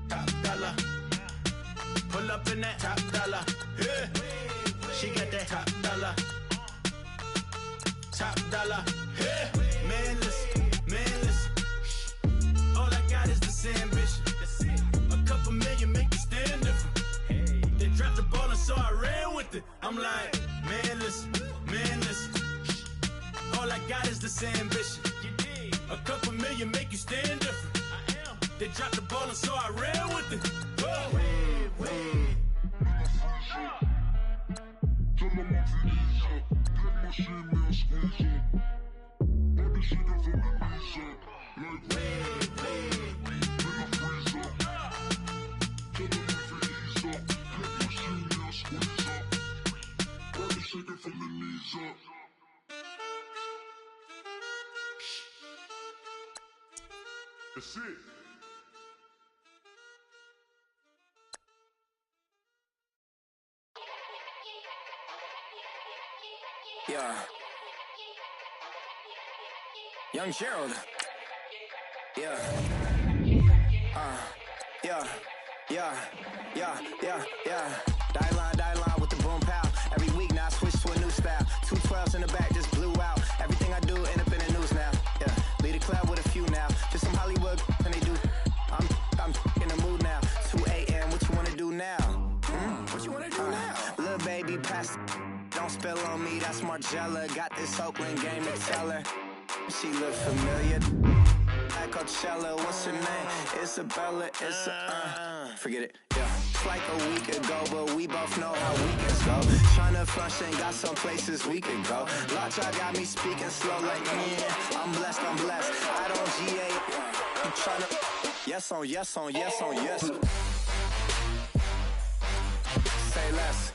Top dollar, pull up in that top dollar. Yeah. She got that top dollar. Yeah. Man, listen. All I got is this ambition. That's it. A couple million make you stand different. Hey. They dropped the ball and so I ran with it. I'm like, man, listen. All I got is this ambition. You dig? A couple million make you stand different. I am. They dropped the ball and so I ran with it. That's it. Yeah. Young Gerald. Yeah. Die line with the boom pow. Every week now I switch to a new style. 212s in the back just blew out. Everything I do end up in the news now. Yeah. Lead a club with a few now. Just some Hollywood and they do. I'm in the mood now. 2 a.m. What you wanna do now? What you wanna do now? Little baby pass. Don't spill on me, that's Margella. Got this Oakland game to tell her. She look familiar. At Coachella, what's her name? Isabella, forget it, yeah. It's like a week ago, but we both know how weekends go. Tryna function, got some places we could go. Lockjaw got me speaking slow like, yeah, I'm blessed. I don't GA, I'm tryna, yes on yes. Say less.